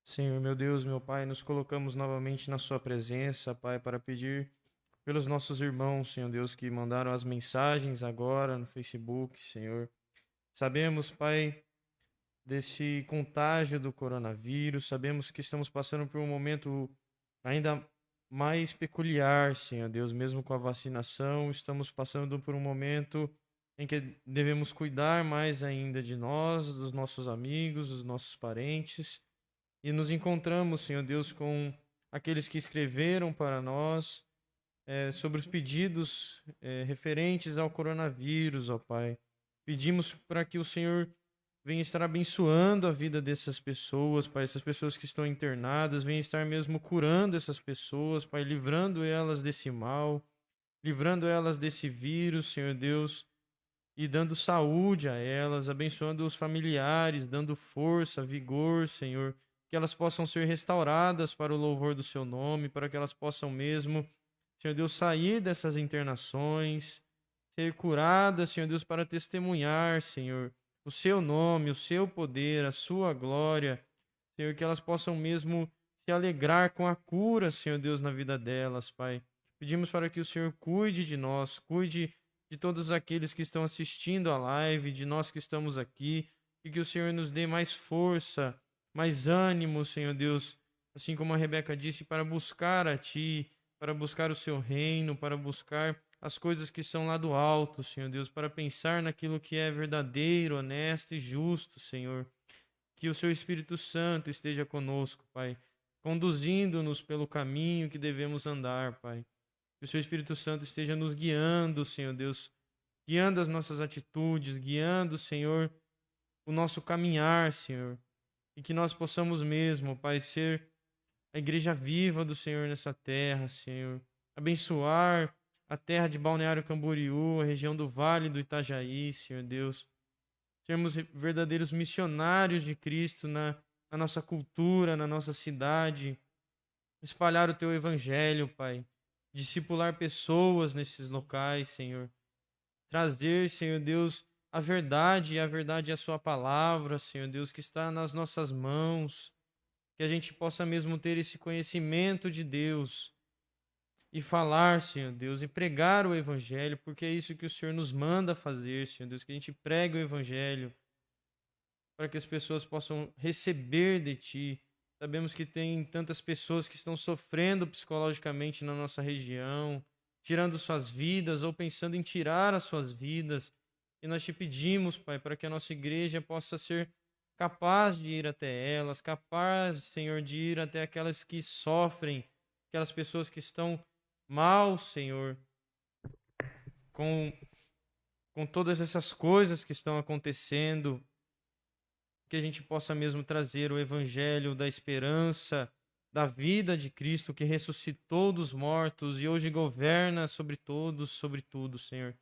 Senhor, meu Deus, meu Pai, nos colocamos novamente na Sua presença, Pai, para pedir pelos nossos irmãos, Senhor Deus, que mandaram as mensagens agora no Facebook, Senhor. Sabemos, Pai, desse contágio do coronavírus, sabemos que estamos passando por um momento ainda mais peculiar, Senhor Deus, mesmo com a vacinação, estamos passando por um momento em que devemos cuidar mais ainda de nós, dos nossos amigos, dos nossos parentes. E nos encontramos, Senhor Deus, com aqueles que escreveram para nós sobre os pedidos referentes ao coronavírus, ó Pai. Pedimos para que o Senhor venha estar abençoando a vida dessas pessoas, Pai, essas pessoas que estão internadas, venha estar mesmo curando essas pessoas, Pai, livrando elas desse mal, livrando elas desse vírus, Senhor Deus, e dando saúde a elas, abençoando os familiares, dando força, vigor, Senhor, que elas possam ser restauradas para o louvor do Seu nome, para que elas possam mesmo, Senhor Deus, sair dessas internações, ser curadas, Senhor Deus, para testemunhar, Senhor, o Seu nome, o Seu poder, a Sua glória, Senhor, que elas possam mesmo se alegrar com a cura, Senhor Deus, na vida delas, Pai. Pedimos para que o Senhor cuide de nós, cuide de todos aqueles que estão assistindo a live, de nós que estamos aqui, e que o Senhor nos dê mais força, mais ânimo, Senhor Deus, assim como a Rebeca disse, para buscar a Ti, para buscar o Seu reino, para buscar as coisas que são lá do alto, Senhor Deus, para pensar naquilo que é verdadeiro, honesto e justo, Senhor. Que o Seu Espírito Santo esteja conosco, Pai, conduzindo-nos pelo caminho que devemos andar, Pai. Que o Seu Espírito Santo esteja nos guiando, Senhor Deus, guiando as nossas atitudes, guiando, Senhor, o nosso caminhar, Senhor. E que nós possamos mesmo, Pai, ser a igreja viva do Senhor nessa terra, Senhor. Abençoar a terra de Balneário Camboriú, a região do Vale do Itajaí, Senhor Deus. Sermos verdadeiros missionários de Cristo na nossa cultura, na nossa cidade. Espalhar o Teu evangelho, Pai. Discipular pessoas nesses locais, Senhor. Trazer, Senhor Deus, a verdade, e a verdade é a Sua palavra, Senhor Deus, que está nas nossas mãos. que a gente possa mesmo ter esse conhecimento de Deus e falar, Senhor Deus, e pregar o Evangelho, porque é isso que o Senhor nos manda fazer, Senhor Deus, que a gente pregue o Evangelho para que as pessoas possam receber de Ti. Sabemos que tem tantas pessoas que estão sofrendo psicologicamente na nossa região, tirando suas vidas ou pensando em tirar as suas vidas. E nós te pedimos, Pai, para que a nossa igreja possa ser capaz de ir até elas, capaz, Senhor, de ir até aquelas que sofrem, aquelas pessoas que estão mal, Senhor, com todas essas coisas que estão acontecendo, que a gente possa mesmo trazer o evangelho da esperança, da vida de Cristo que ressuscitou dos mortos e hoje governa sobre todos, sobre tudo, Senhor.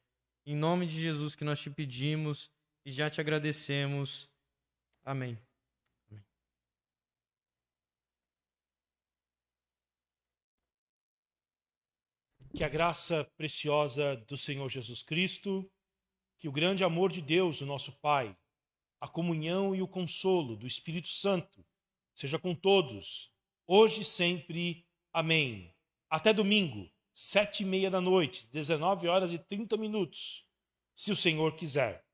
Em nome de Jesus que nós te pedimos e já te agradecemos. Amém. Que a graça preciosa do Senhor Jesus Cristo, que o grande amor de Deus, o nosso Pai, a comunhão e o consolo do Espírito Santo seja com todos, hoje e sempre. Amém. Até domingo, 7:30 da noite, 19h30, se o Senhor quiser.